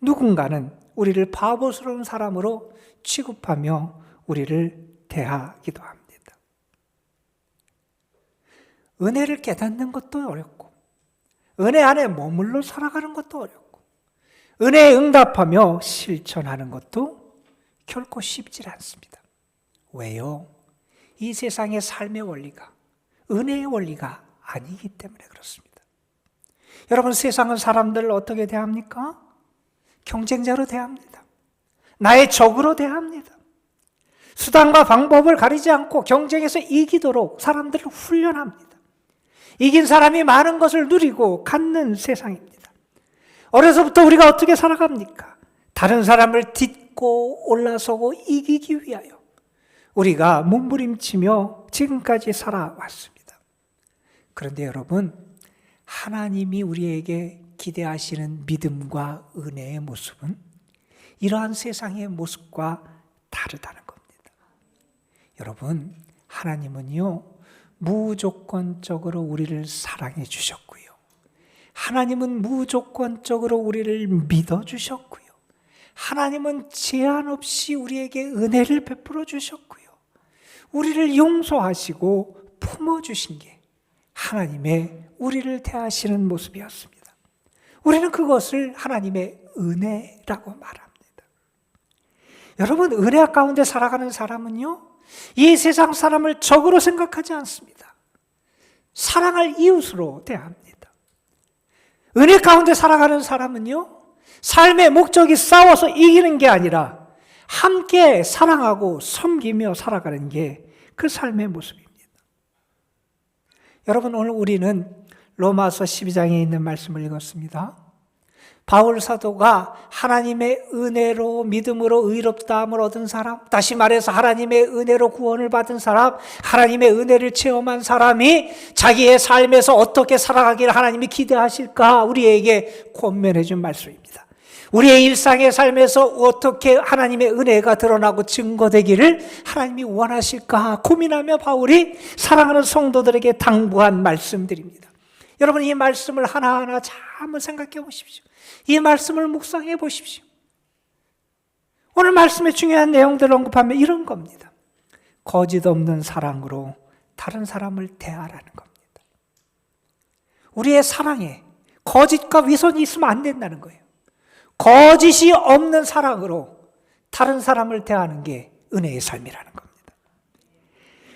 누군가는 우리를 바보스러운 사람으로 취급하며 우리를 대하기도 합니다. 은혜를 깨닫는 것도 어렵고 은혜 안에 머물러 살아가는 것도 어렵고 은혜에 응답하며 실천하는 것도 결코 쉽지 않습니다. 왜요? 이 세상의 삶의 원리가 은혜의 원리가 아니기 때문에 그렇습니다. 여러분, 세상은 사람들을 어떻게 대합니까? 경쟁자로 대합니다. 나의 적으로 대합니다. 수단과 방법을 가리지 않고 경쟁에서 이기도록 사람들을 훈련합니다. 이긴 사람이 많은 것을 누리고 갖는 세상입니다. 어려서부터 우리가 어떻게 살아갑니까? 다른 사람을 딛고 올라서고 이기기 위하여 우리가 몸부림치며 지금까지 살아왔습니다. 그런데 여러분, 하나님이 우리에게 기대하시는 믿음과 은혜의 모습은 이러한 세상의 모습과 다르다는 겁니다. 여러분, 하나님은요, 무조건적으로 우리를 사랑해 주셨고요. 하나님은 무조건적으로 우리를 믿어 주셨고요. 하나님은 제한 없이 우리에게 은혜를 베풀어 주셨고요. 우리를 용서하시고 품어주신 게 하나님의 우리를 대하시는 모습이었습니다. 우리는 그것을 하나님의 은혜라고 말합니다. 여러분, 은혜 가운데 살아가는 사람은요, 이 세상 사람을 적으로 생각하지 않습니다. 사랑할 이웃으로 대합니다. 은혜 가운데 살아가는 사람은요, 삶의 목적이 싸워서 이기는 게 아니라 함께 사랑하고 섬기며 살아가는 게 그 삶의 모습입니다. 여러분, 오늘 우리는 로마서 12장에 있는 말씀을 읽었습니다. 바울 사도가 하나님의 은혜로 믿음으로 의롭다함을 얻은 사람, 다시 말해서 하나님의 은혜로 구원을 받은 사람, 하나님의 은혜를 체험한 사람이 자기의 삶에서 어떻게 살아가기를 하나님이 기대하실까 우리에게 권면해 준 말씀입니다. 우리의 일상의 삶에서 어떻게 하나님의 은혜가 드러나고 증거되기를 하나님이 원하실까 고민하며 바울이 사랑하는 성도들에게 당부한 말씀들입니다. 여러분, 이 말씀을 하나하나 잘 한번 생각해 보십시오. 이 말씀을 묵상해 보십시오. 오늘 말씀의 중요한 내용들을 언급하면 이런 겁니다. 거짓 없는 사랑으로 다른 사람을 대하라는 겁니다. 우리의 사랑에 거짓과 위선이 있으면 안 된다는 거예요. 거짓이 없는 사랑으로 다른 사람을 대하는 게 은혜의 삶이라는 겁니다.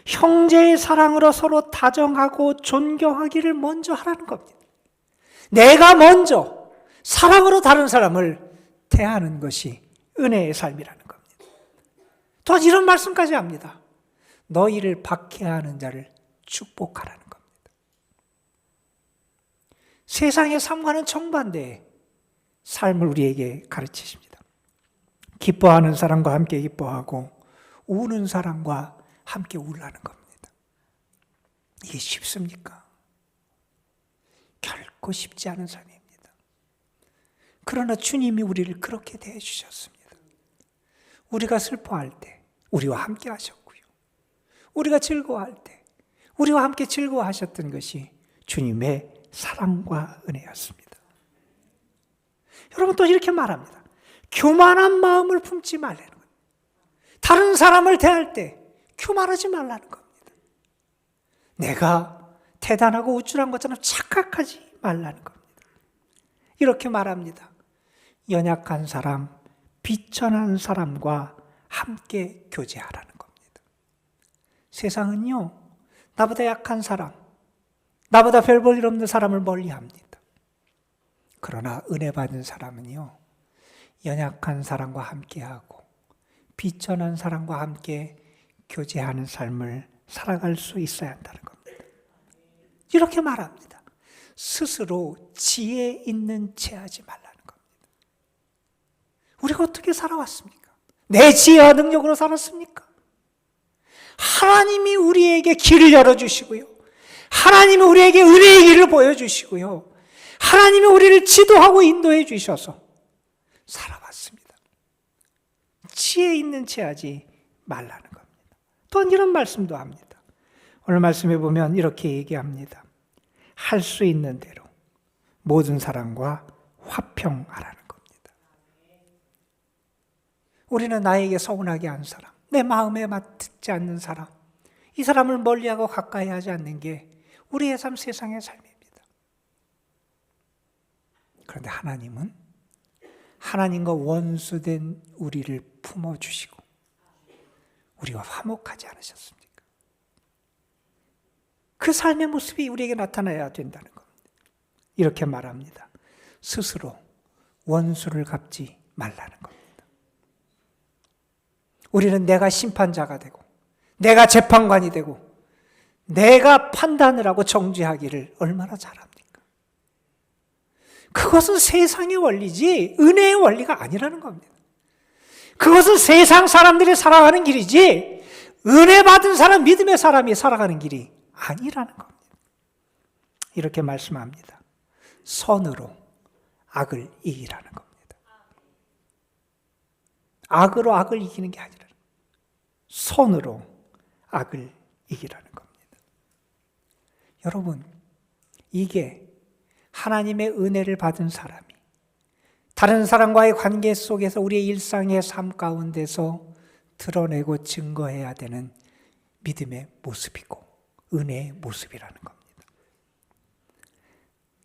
형제의 사랑으로 서로 다정하고 존경하기를 먼저 하라는 겁니다. 내가 먼저 사랑으로 다른 사람을 대하는 것이 은혜의 삶이라는 겁니다. 또한 이런 말씀까지 합니다. 너희를 박해하는 자를 축복하라는 겁니다. 세상의 삶과는 정반대의 삶을 우리에게 가르치십니다. 기뻐하는 사람과 함께 기뻐하고 우는 사람과 함께 울라는 겁니다. 이게 쉽습니까? 결코 쉽지 않은 삶입니다. 그러나 주님이 우리를 그렇게 대해 주셨습니다. 우리가 슬퍼할 때 우리와 함께 하셨고요. 우리가 즐거워할 때 우리와 함께 즐거워하셨던 것이 주님의 사랑과 은혜였습니다. 여러분 또 이렇게 말합니다. 교만한 마음을 품지 말라는 거예요. 다른 사람을 대할 때 교만하지 말라는 겁니다. 내가 대단하고 우쭐한 것처럼 착각하지 말라는 겁니다. 이렇게 말합니다. 연약한 사람, 비천한 사람과 함께 교제하라는 겁니다. 세상은요, 나보다 약한 사람, 나보다 별 볼 일 없는 사람을 멀리합니다. 그러나 은혜 받은 사람은요, 연약한 사람과 함께하고 비천한 사람과 함께 교제하는 삶을 살아갈 수 있어야 한다는 겁니다. 이렇게 말합니다. 스스로 지혜 있는 채 하지 말라는 겁니다. 우리가 어떻게 살아왔습니까? 내 지혜와 능력으로 살았습니까? 하나님이 우리에게 길을 열어주시고요. 하나님이 우리에게 은혜의 길을 보여주시고요. 하나님이 우리를 지도하고 인도해 주셔서 살아왔습니다. 지혜 있는 채 하지 말라는 겁니다. 또한 이런 말씀도 합니다. 오늘 말씀에 보면 이렇게 얘기합니다. 할 수 있는 대로 모든 사람과 화평하라는 겁니다. 우리는 나에게 서운하게 한 사람, 내 마음에 맞지 않는 사람, 이 사람을 멀리하고 가까이 하지 않는 게 우리의 삶, 세상의 삶입니다. 그런데 하나님은 하나님과 원수된 우리를 품어주시고 우리와 화목하지 않으셨습니까? 그 삶의 모습이 우리에게 나타나야 된다는 겁니다. 이렇게 말합니다. 스스로 원수를 갚지 말라는 겁니다. 우리는 내가 심판자가 되고 내가 재판관이 되고 내가 판단을 하고 정죄하기를 얼마나 잘합니까? 그것은 세상의 원리지 은혜의 원리가 아니라는 겁니다. 그것은 세상 사람들이 살아가는 길이지 은혜 받은 사람, 믿음의 사람이 살아가는 길이 아니라는 겁니다. 이렇게 말씀합니다. 선으로 악을 이기라는 겁니다. 악으로 악을 이기는 게 아니라 선으로 악을 이기라는 겁니다. 여러분, 이게 하나님의 은혜를 받은 사람이 다른 사람과의 관계 속에서 우리의 일상의 삶 가운데서 드러내고 증거해야 되는 믿음의 모습이고 은혜의 모습이라는 겁니다.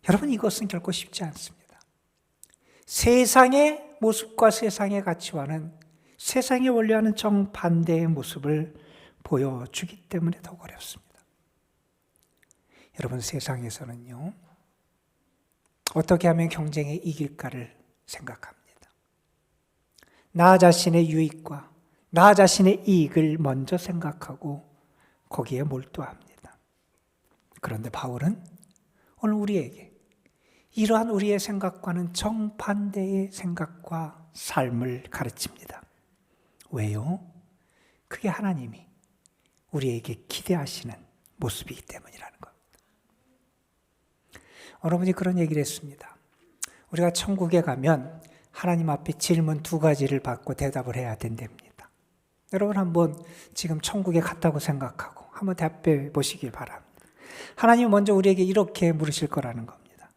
여러분, 이것은 결코 쉽지 않습니다. 세상의 모습과 세상의 가치와는 세상의 원리와는 정반대의 모습을 보여주기 때문에 더욱 어렵습니다. 여러분, 세상에서는요, 어떻게 하면 경쟁에 이길까를 생각합니다. 나 자신의 유익과 나 자신의 이익을 먼저 생각하고 거기에 몰두합니다. 그런데 바울은 오늘 우리에게 이러한 우리의 생각과는 정반대의 생각과 삶을 가르칩니다. 왜요? 그게 하나님이 우리에게 기대하시는 모습이기 때문이라는 겁니다. 여러분이 그런 얘기를 했습니다. 우리가 천국에 가면 하나님 앞에 질문 2가지를 받고 대답을 해야 된답니다. 여러분 한번 지금 천국에 갔다고 생각하고 한번 답해 보시길 바랍니다. 하나님은 먼저 우리에게 이렇게 물으실 거라는 겁니다.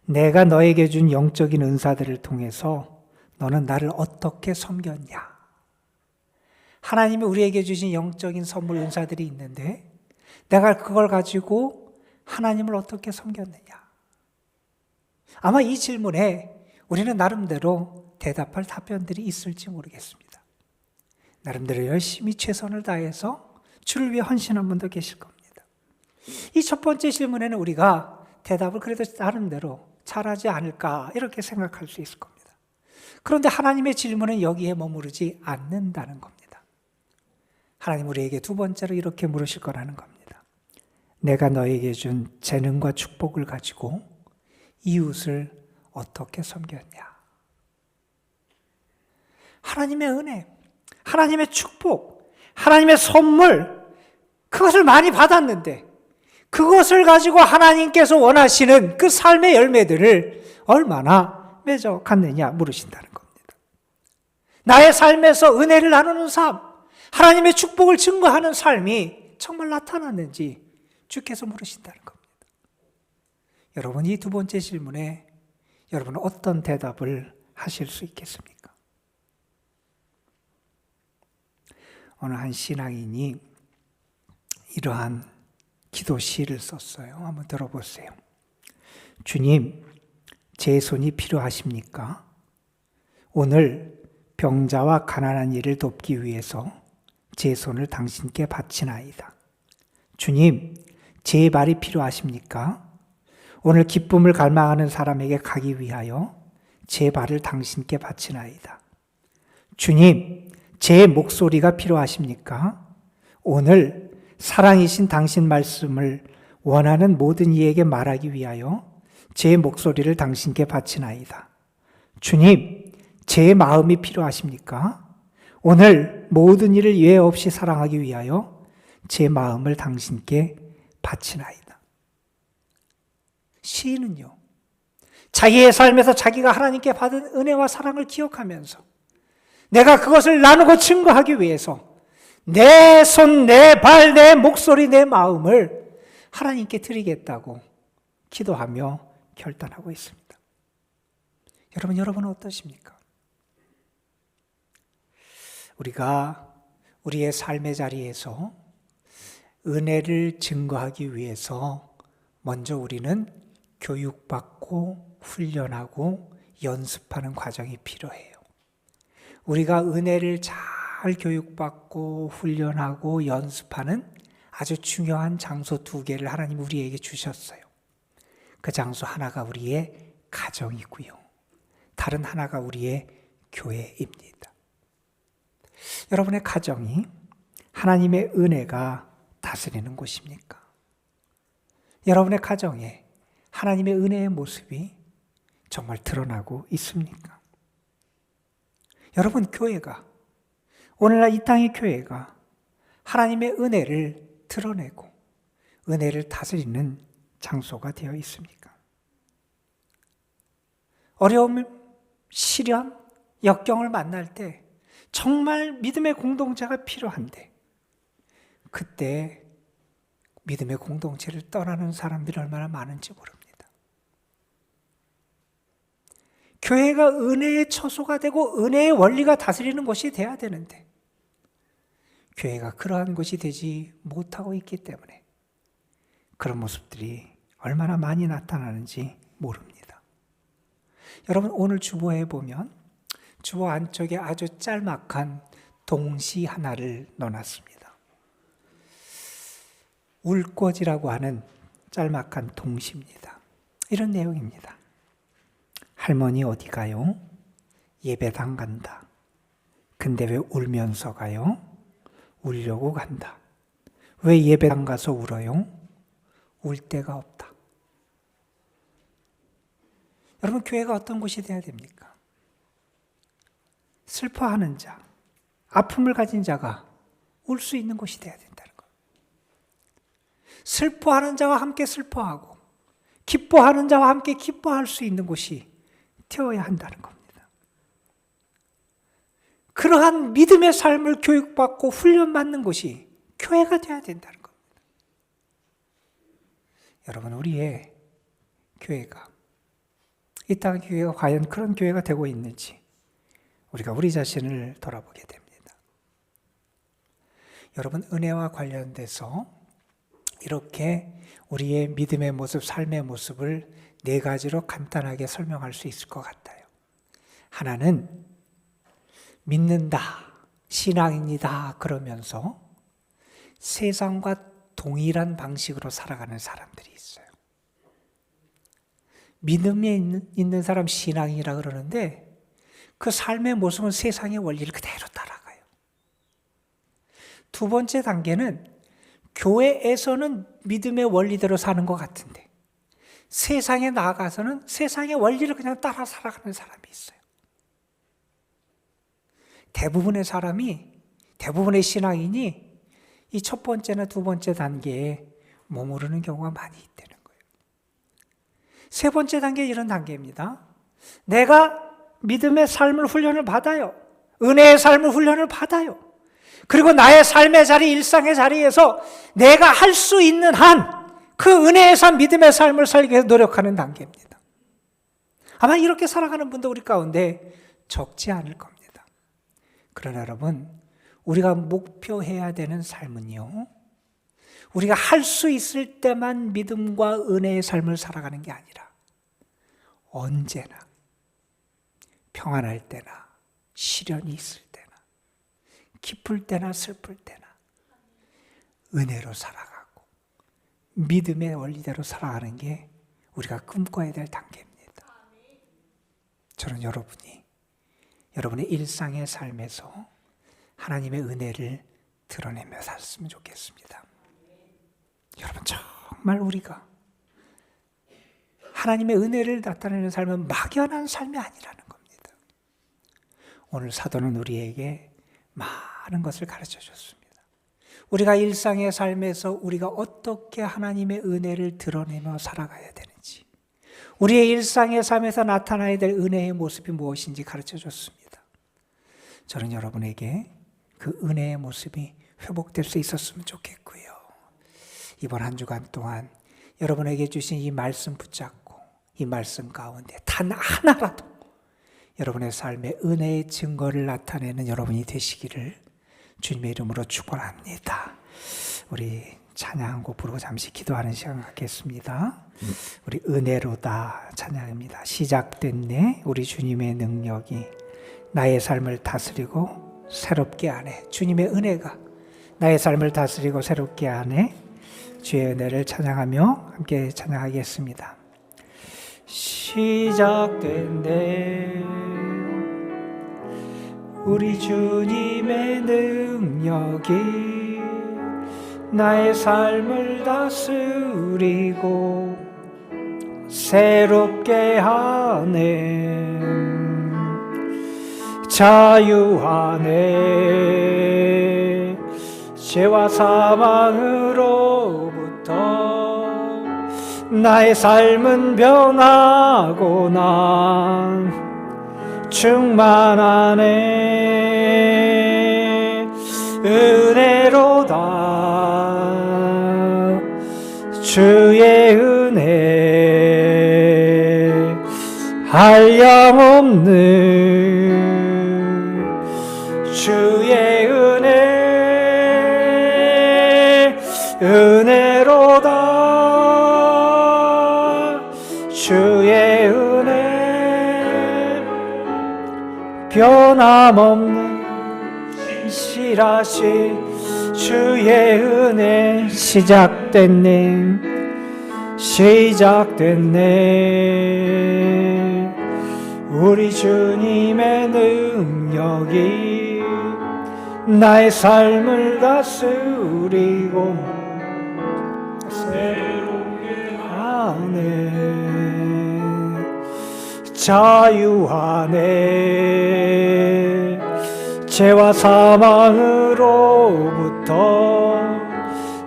내가 너에게 준 영적인 은사들을 통해서 너는 나를 어떻게 섬겼냐? 하나님이 우리에게 주신 영적인 선물 은사들이 있는데 내가 그걸 가지고 하나님을 어떻게 섬겼느냐? 아마 이 질문에 우리는 나름대로 대답할 답변들이 있을지 모르겠습니다. 나름대로 열심히 최선을 다해서 주를 위해 헌신한 분도 계실 겁니다. 이 첫 번째 질문에는 우리가 대답을 그래도 나름대로 잘하지 않을까 이렇게 생각할 수 있을 겁니다. 그런데 하나님의 질문은 여기에 머무르지 않는다는 겁니다. 하나님 우리에게 2번째로 이렇게 물으실 거라는 겁니다. 내가 너에게 준 재능과 축복을 가지고 이웃을 어떻게 섬겼냐? 하나님의 은혜, 하나님의 축복, 하나님의 선물, 그것을 많이 받았는데 그것을 가지고 하나님께서 원하시는 그 삶의 열매들을 얼마나 맺어 갔느냐 물으신다는 겁니다. 나의 삶에서 은혜를 나누는 삶, 하나님의 축복을 증거하는 삶이 정말 나타났는지 주께서 물으신다는 겁니다. 여러분, 이 두 번째 질문에 여러분은 어떤 대답을 하실 수 있겠습니까? 어느 한 신앙인이 이러한 기도 시를 썼어요. 한번 들어보세요. 주님, 제 손이 필요하십니까? 오늘 병자와 가난한 이를 돕기 위해서 제 손을 당신께 바치나이다. 주님, 제 발이 필요하십니까? 오늘 기쁨을 갈망하는 사람에게 가기 위하여 제 발을 당신께 바치나이다. 주님, 제 목소리가 필요하십니까? 오늘 사랑이신 당신 말씀을 원하는 모든 이에게 말하기 위하여 제 목소리를 당신께 바치나이다. 주님, 제 마음이 필요하십니까? 오늘 모든 일을 예외 없이 사랑하기 위하여 제 마음을 당신께 바치나이다. 시인은요, 자기의 삶에서 자기가 하나님께 받은 은혜와 사랑을 기억하면서 내가 그것을 나누고 증거하기 위해서 내 손, 내 발, 내 목소리, 내 마음을 하나님께 드리겠다고 기도하며 결단하고 있습니다. 여러분은 어떠십니까? 우리가 우리의 삶의 자리에서 은혜를 증거하기 위해서 먼저 우리는 교육받고 훈련하고 연습하는 과정이 필요해요. 우리가 은혜를 잘 교육받고 훈련하고 연습하는 아주 중요한 장소 2개를 하나님 우리에게 주셨어요. 그 장소 하나가 우리의 가정이고요. 다른 하나가 우리의 교회입니다. 여러분의 가정이 하나님의 은혜가 다스리는 곳입니까? 여러분의 가정에 하나님의 은혜의 모습이 정말 드러나고 있습니까? 여러분, 교회가, 오늘날 이 땅의 교회가 하나님의 은혜를 드러내고 은혜를 다스리는 장소가 되어 있습니까? 어려움, 시련, 역경을 만날 때 정말 믿음의 공동체가 필요한데 그때 믿음의 공동체를 떠나는 사람들이 얼마나 많은지 모릅니다. 교회가 은혜의 처소가 되고 은혜의 원리가 다스리는 곳이 돼야 되는데 교회가 그러한 곳이 되지 못하고 있기 때문에 그런 모습들이 얼마나 많이 나타나는지 모릅니다. 여러분, 오늘 주보에 보면 주보 안쪽에 아주 짤막한 동시 하나를 넣어놨습니다. 울꽃이라고 하는 짤막한 동시입니다. 이런 내용입니다. 할머니 어디 가요? 예배당 간다. 근데 왜 울면서 가요? 울려고 간다. 왜 예배당 가서 울어요? 울 데가 없다. 여러분, 교회가 어떤 곳이 되어야 됩니까? 슬퍼하는 자, 아픔을 가진 자가 울 수 있는 곳이 되어야 된다는 것. 슬퍼하는 자와 함께 슬퍼하고 기뻐하는 자와 함께 기뻐할 수 있는 곳이 되어야 한다는 겁니다. 그러한 믿음의 삶을 교육받고 훈련받는 곳이 교회가 되어야 된다는 겁니다. 여러분, 우리의 교회가, 이 땅 교회가 과연 그런 교회가 되고 있는지 우리가 우리 자신을 돌아보게 됩니다. 여러분, 은혜와 관련돼서 이렇게 우리의 믿음의 모습, 삶의 모습을 4가지로 간단하게 설명할 수 있을 것 같아요. 하나는 믿는다, 신앙입니다 그러면서 세상과 동일한 방식으로 살아가는 사람들이 있어요. 믿음에 있는 사람 신앙이라 그러는데 그 삶의 모습은 세상의 원리를 그대로 따라가요. 2번째 단계는 교회에서는 믿음의 원리대로 사는 것 같은데 세상에 나아가서는 세상의 원리를 그냥 따라 살아가는 사람이 있어요. 대부분의 신앙인이 이 1번째나 2번째 단계에 머무르는 경우가 많이 있다는 거예요. 3번째 단계 이런 단계입니다. 내가 믿음의 삶을 훈련을 받아요. 은혜의 삶을 훈련을 받아요. 그리고 나의 삶의 자리, 일상의 자리에서 내가 할 수 있는 한 그 은혜의 삶, 믿음의 삶을 살기 위해서 노력하는 단계입니다. 아마 이렇게 살아가는 분도 우리 가운데 적지 않을 겁니다. 그러나 여러분, 우리가 목표해야 되는 삶은요, 우리가 할 수 있을 때만 믿음과 은혜의 삶을 살아가는 게 아니라 언제나, 평안할 때나, 시련이 있을 때나, 기쁠 때나 슬플 때나 은혜로 살아가고 믿음의 원리대로 살아가는 게 우리가 꿈꿔야 될 단계입니다. 저는 여러분의 일상의 삶에서 하나님의 은혜를 드러내며 살았으면 좋겠습니다. 여러분, 정말 우리가 하나님의 은혜를 나타내는 삶은 막연한 삶이 아니라는 겁니다. 오늘 사도는 우리에게 많은 것을 가르쳐 줬습니다. 우리가 일상의 삶에서 우리가 어떻게 하나님의 은혜를 드러내며 살아가야 되는지, 우리의 일상의 삶에서 나타나야 될 은혜의 모습이 무엇인지 가르쳐 줬습니다. 저는 여러분에게 그 은혜의 모습이 회복될 수 있었으면 좋겠고요. 이번 한 주간 동안 여러분에게 주신 이 말씀 붙잡고 이 말씀 가운데 단 하나라도 여러분의 삶에 은혜의 증거를 나타내는 여러분이 되시기를 주님의 이름으로 축원합니다. 우리 찬양 한 곡 부르고 잠시 기도하는 시간 갖겠습니다. 우리 은혜로다 찬양입니다. 시작됐네. 우리 주님의 능력이 나의 삶을 다스리고 새롭게 하네. 주님의 은혜가 나의 삶을 다스리고 새롭게 하네. 주의 은혜를 찬양하며 함께 찬양하겠습니다. 시작됐네. 우리 주님의 능력이 나의 삶을 다스리고 새롭게 하네. 자유하네. 죄와 사망으로부터 나의 삶은 변하고나 충만하네. 은혜로다. 주의 은혜 한량없는 주의 은혜 은혜로다. 주의 은혜 변함없는 신실하신 주의 은혜 시작됐네. 시작됐네. 우리 주님의 능력이 나의 삶을 다스리고 새롭게 하네. 자유하네. 죄와 사망으로부터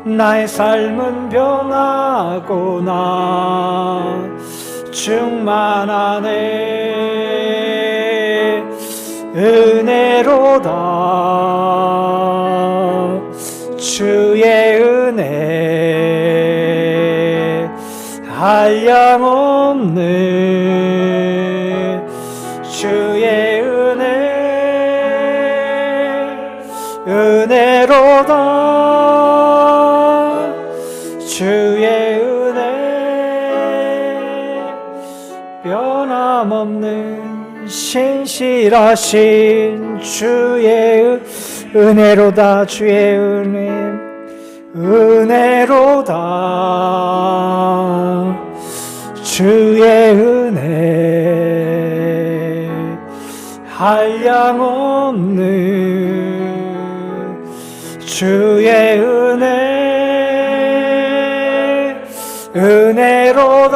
나의 삶은 변하고나 충만하네. 은혜로다. 주의 은혜 한량없는 주의 은혜 은혜로다. 주의 은혜 변함없는 신실하신 주의 은혜로다. 주의 은혜 은혜로다. 주의 은혜 한량없는 주의 은혜 은혜로다.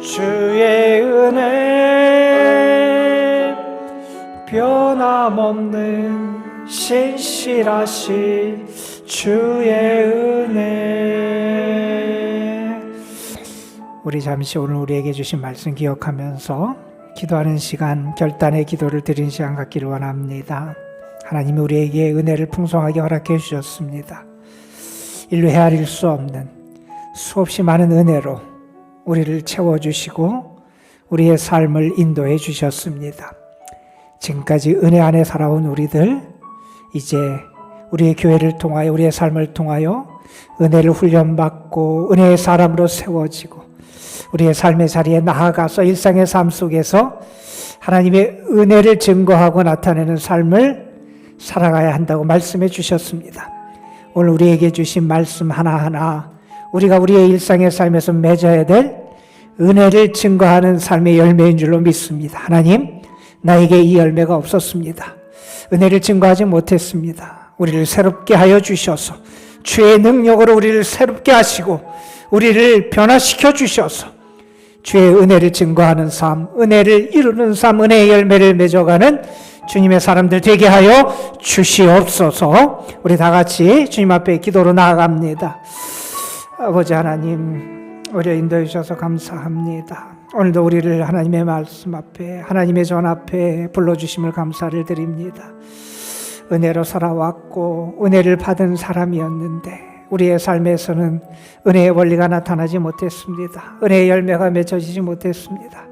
주의 은혜 변함없는 신실하신 주의 은혜. 우리 잠시 오늘 우리에게 주신 말씀 기억하면서 기도하는 시간, 결단의 기도를 드린 시간 갖기를 원합니다. 하나님이 우리에게 은혜를 풍성하게 허락해 주셨습니다. 인류 헤아릴 수 없는 수없이 많은 은혜로 우리를 채워주시고 우리의 삶을 인도해 주셨습니다. 지금까지 은혜 안에 살아온 우리들, 이제 우리의 교회를 통하여, 우리의 삶을 통하여 은혜를 훈련받고 은혜의 사람으로 세워지고 우리의 삶의 자리에 나아가서 일상의 삶 속에서 하나님의 은혜를 증거하고 나타내는 삶을 살아가야 한다고 말씀해 주셨습니다. 오늘 우리에게 주신 말씀 하나하나 우리가 우리의 일상의 삶에서 맺어야 될 은혜를 증거하는 삶의 열매인 줄로 믿습니다. 하나님, 나에게 이 열매가 없었습니다. 은혜를 증거하지 못했습니다. 우리를 새롭게 하여 주셔서 주의 능력으로 우리를 새롭게 하시고 우리를 변화시켜 주셔서 주의 은혜를 증거하는 삶, 은혜를 이루는 삶, 은혜의 열매를 맺어가는 주님의 사람들 되게 하여 주시옵소서. 우리 다 같이 주님 앞에 기도로 나아갑니다. 아버지 하나님, 우리를 인도해 주셔서 감사합니다. 오늘도 우리를 하나님의 말씀 앞에, 하나님의 전 앞에 불러주심을 감사를 드립니다. 은혜로 살아왔고 은혜를 받은 사람이었는데 우리의 삶에서는 은혜의 원리가 나타나지 못했습니다. 은혜의 열매가 맺어지지 못했습니다.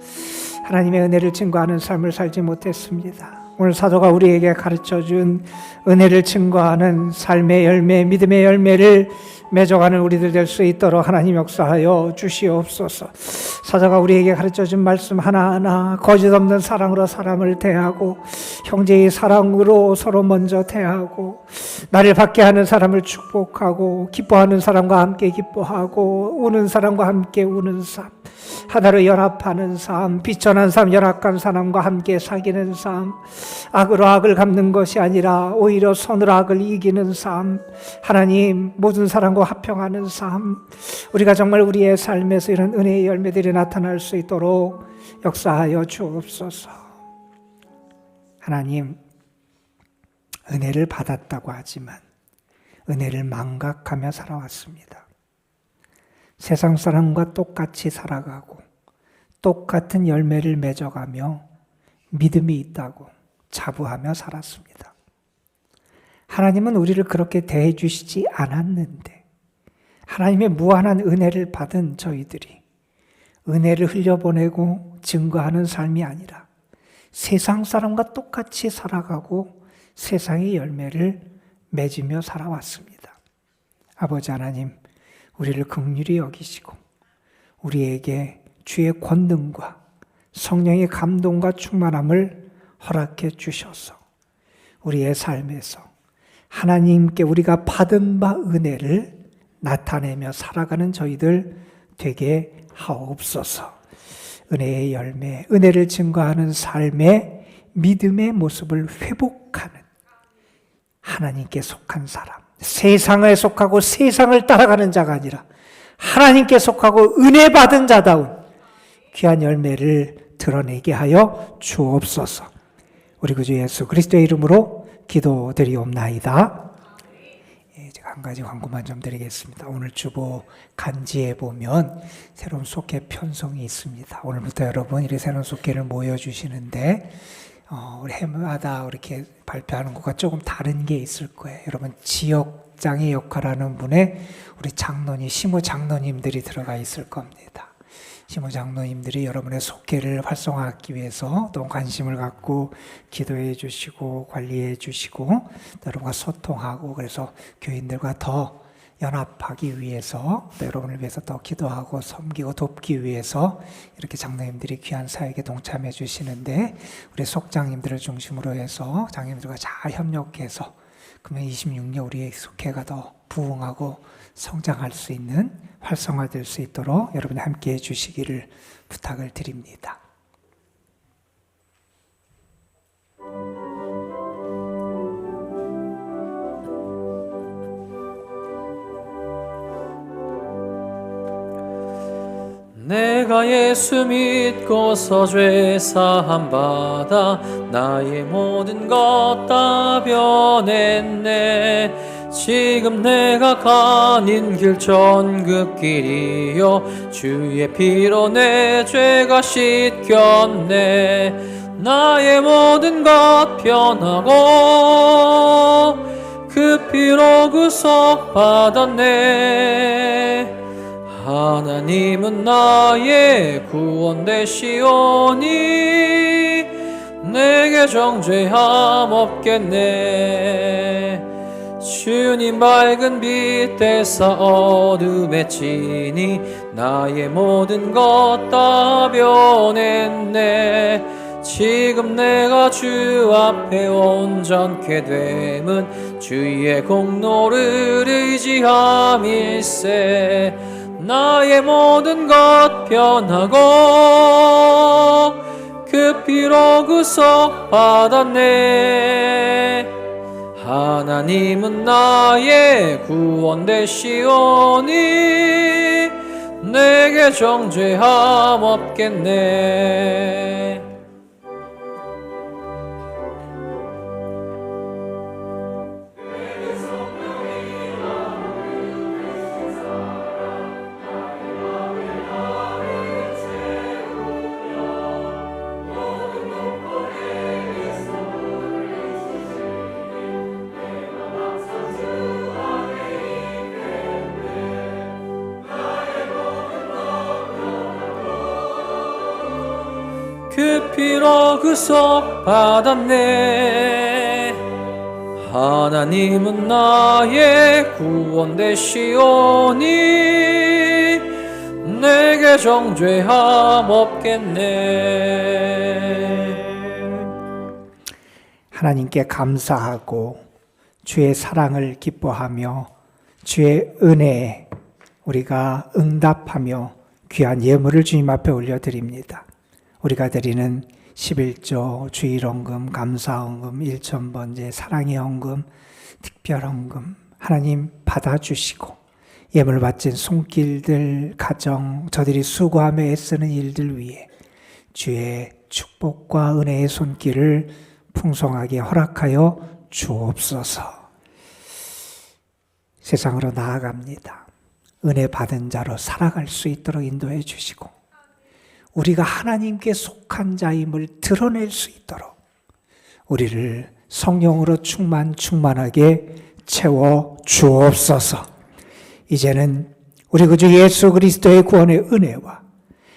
하나님의 은혜를 증거하는 삶을 살지 못했습니다. 오늘 사도가 우리에게 가르쳐준 은혜를 증거하는 삶의 열매, 믿음의 열매를 맺어가는 우리들 될 수 있도록 하나님 역사하여 주시옵소서. 사도가 우리에게 가르쳐준 말씀 하나하나 거짓 없는 사랑으로 사람을 대하고 형제의 사랑으로 서로 먼저 대하고 나를 받게 하는 사람을 축복하고 기뻐하는 사람과 함께 기뻐하고 우는 사람과 함께 우는 삶, 하나로 연합하는 삶, 비천한 삶, 연합한 사람과 함께 사귀는 삶, 악으로 악을 갚는 것이 아니라 오히려 선으로 악을 이기는 삶, 하나님 모든 사람과 합평하는 삶, 우리가 정말 우리의 삶에서 이런 은혜의 열매들이 나타날 수 있도록 역사하여 주옵소서. 하나님, 은혜를 받았다고 하지만 은혜를 망각하며 살아왔습니다. 세상 사람과 똑같이 살아가고 똑같은 열매를 맺어가며 믿음이 있다고 자부하며 살았습니다. 하나님은 우리를 그렇게 대해 주시지 않았는데 하나님의 무한한 은혜를 받은 저희들이 은혜를 흘려보내고 증거하는 삶이 아니라 세상 사람과 똑같이 살아가고 세상의 열매를 맺으며 살아왔습니다. 아버지 하나님, 우리를 긍휼히 여기시고 우리에게 주의 권능과 성령의 감동과 충만함을 허락해 주셔서 우리의 삶에서 하나님께 우리가 받은 바 은혜를 나타내며 살아가는 저희들 되게 하옵소서. 은혜의 열매, 은혜를 증거하는 삶의 믿음의 모습을 회복하는 하나님께 속한 사람, 세상에 속하고 세상을 따라가는 자가 아니라 하나님께 속하고 은혜 받은 자다운 귀한 열매를 드러내게 하여 주옵소서. 우리 구주 예수 그리스도의 이름으로 기도드리옵나이다. 제가 한 가지 광고만 좀 드리겠습니다. 오늘 주보 간지에 보면 새로운 속회 편성이 있습니다. 오늘부터 여러분 이 새로운 속회를 모여주시는데 우리 해마다 이렇게 발표하는 것과 조금 다른 게 있을 거예요. 여러분 지역장의 역할하는 분에 우리 장로님, 시무 장로님들이 들어가 있을 겁니다. 시무 장로님들이 여러분의 속회를 활성화하기 위해서 또 관심을 갖고 기도해 주시고 관리해 주시고 여러분과 소통하고 그래서 교인들과 더 연합하기 위해서 또 여러분을 위해서 더 기도하고 섬기고 돕기 위해서 이렇게 장로님들이 귀한 사역에 동참해 주시는데 우리 속장님들을 중심으로 해서 장님들과 잘 협력해서 그러면 26년 우리의 속회가 더 부흥하고 성장할 수 있는 활성화될 수 있도록 여러분이 함께해 주시기를 부탁을 드립니다. 내가 예수 믿고서 죄 사함 받아 나의 모든 것 다 변했네. 지금 내가 가는 길 전급길이요 주의 피로 내 죄가 씻겼네. 나의 모든 것 변하고 그 피로 구속받았네. 하나님은 나의 구원 되시오니 내게 정죄함 없겠네. 주님 밝은 빛 되사 어둠에 치니 나의 모든 것 다 변했네. 지금 내가 주 앞에 온전케 됨은 주의 공로를 의지함일세. 나의 모든 것 변하고 그 피로 구속받았네. 하나님은 나의 구원 되시오니 내게 정죄함 없겠네. 그 피로 구속받았네. 하나님은 나의 구원 되시오니 내게 정죄함 없겠네. 하나님께 감사하고 주의 사랑을 기뻐하며 주의 은혜에 우리가 응답하며 귀한 예물을 주님 앞에 올려드립니다. 우리가 드리는 11조, 주일헌금, 감사헌금, 일천번제, 사랑의 헌금, 특별헌금 하나님 받아주시고 예물 바친 손길들, 가정, 저들이 수고하며 애쓰는 일들 위해 주의 축복과 은혜의 손길을 풍성하게 허락하여 주옵소서. 세상으로 나아갑니다. 은혜 받은 자로 살아갈 수 있도록 인도해 주시고 우리가 하나님께 속한 자임을 드러낼 수 있도록 우리를 성령으로 충만하게 채워 주옵소서. 이제는 우리 구주 예수 그리스도의 구원의 은혜와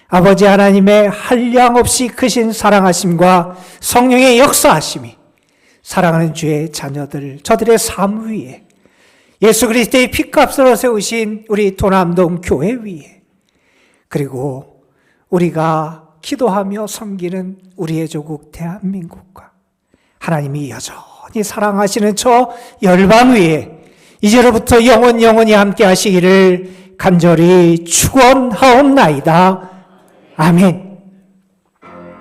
아버지 하나님의 한량없이 크신 사랑하심과 성령의 역사하심이 사랑하는 주의 자녀들, 저들의 삶 위에 예수 그리스도의 피값으로 세우신 우리 도남동 교회 위에 그리고 우리가 기도하며 섬기는 우리의 조국 대한민국과 하나님이 여전히 사랑하시는 저 열방 위에 이제로부터 영원히 함께 하시기를 간절히 축원하옵나이다. 아멘.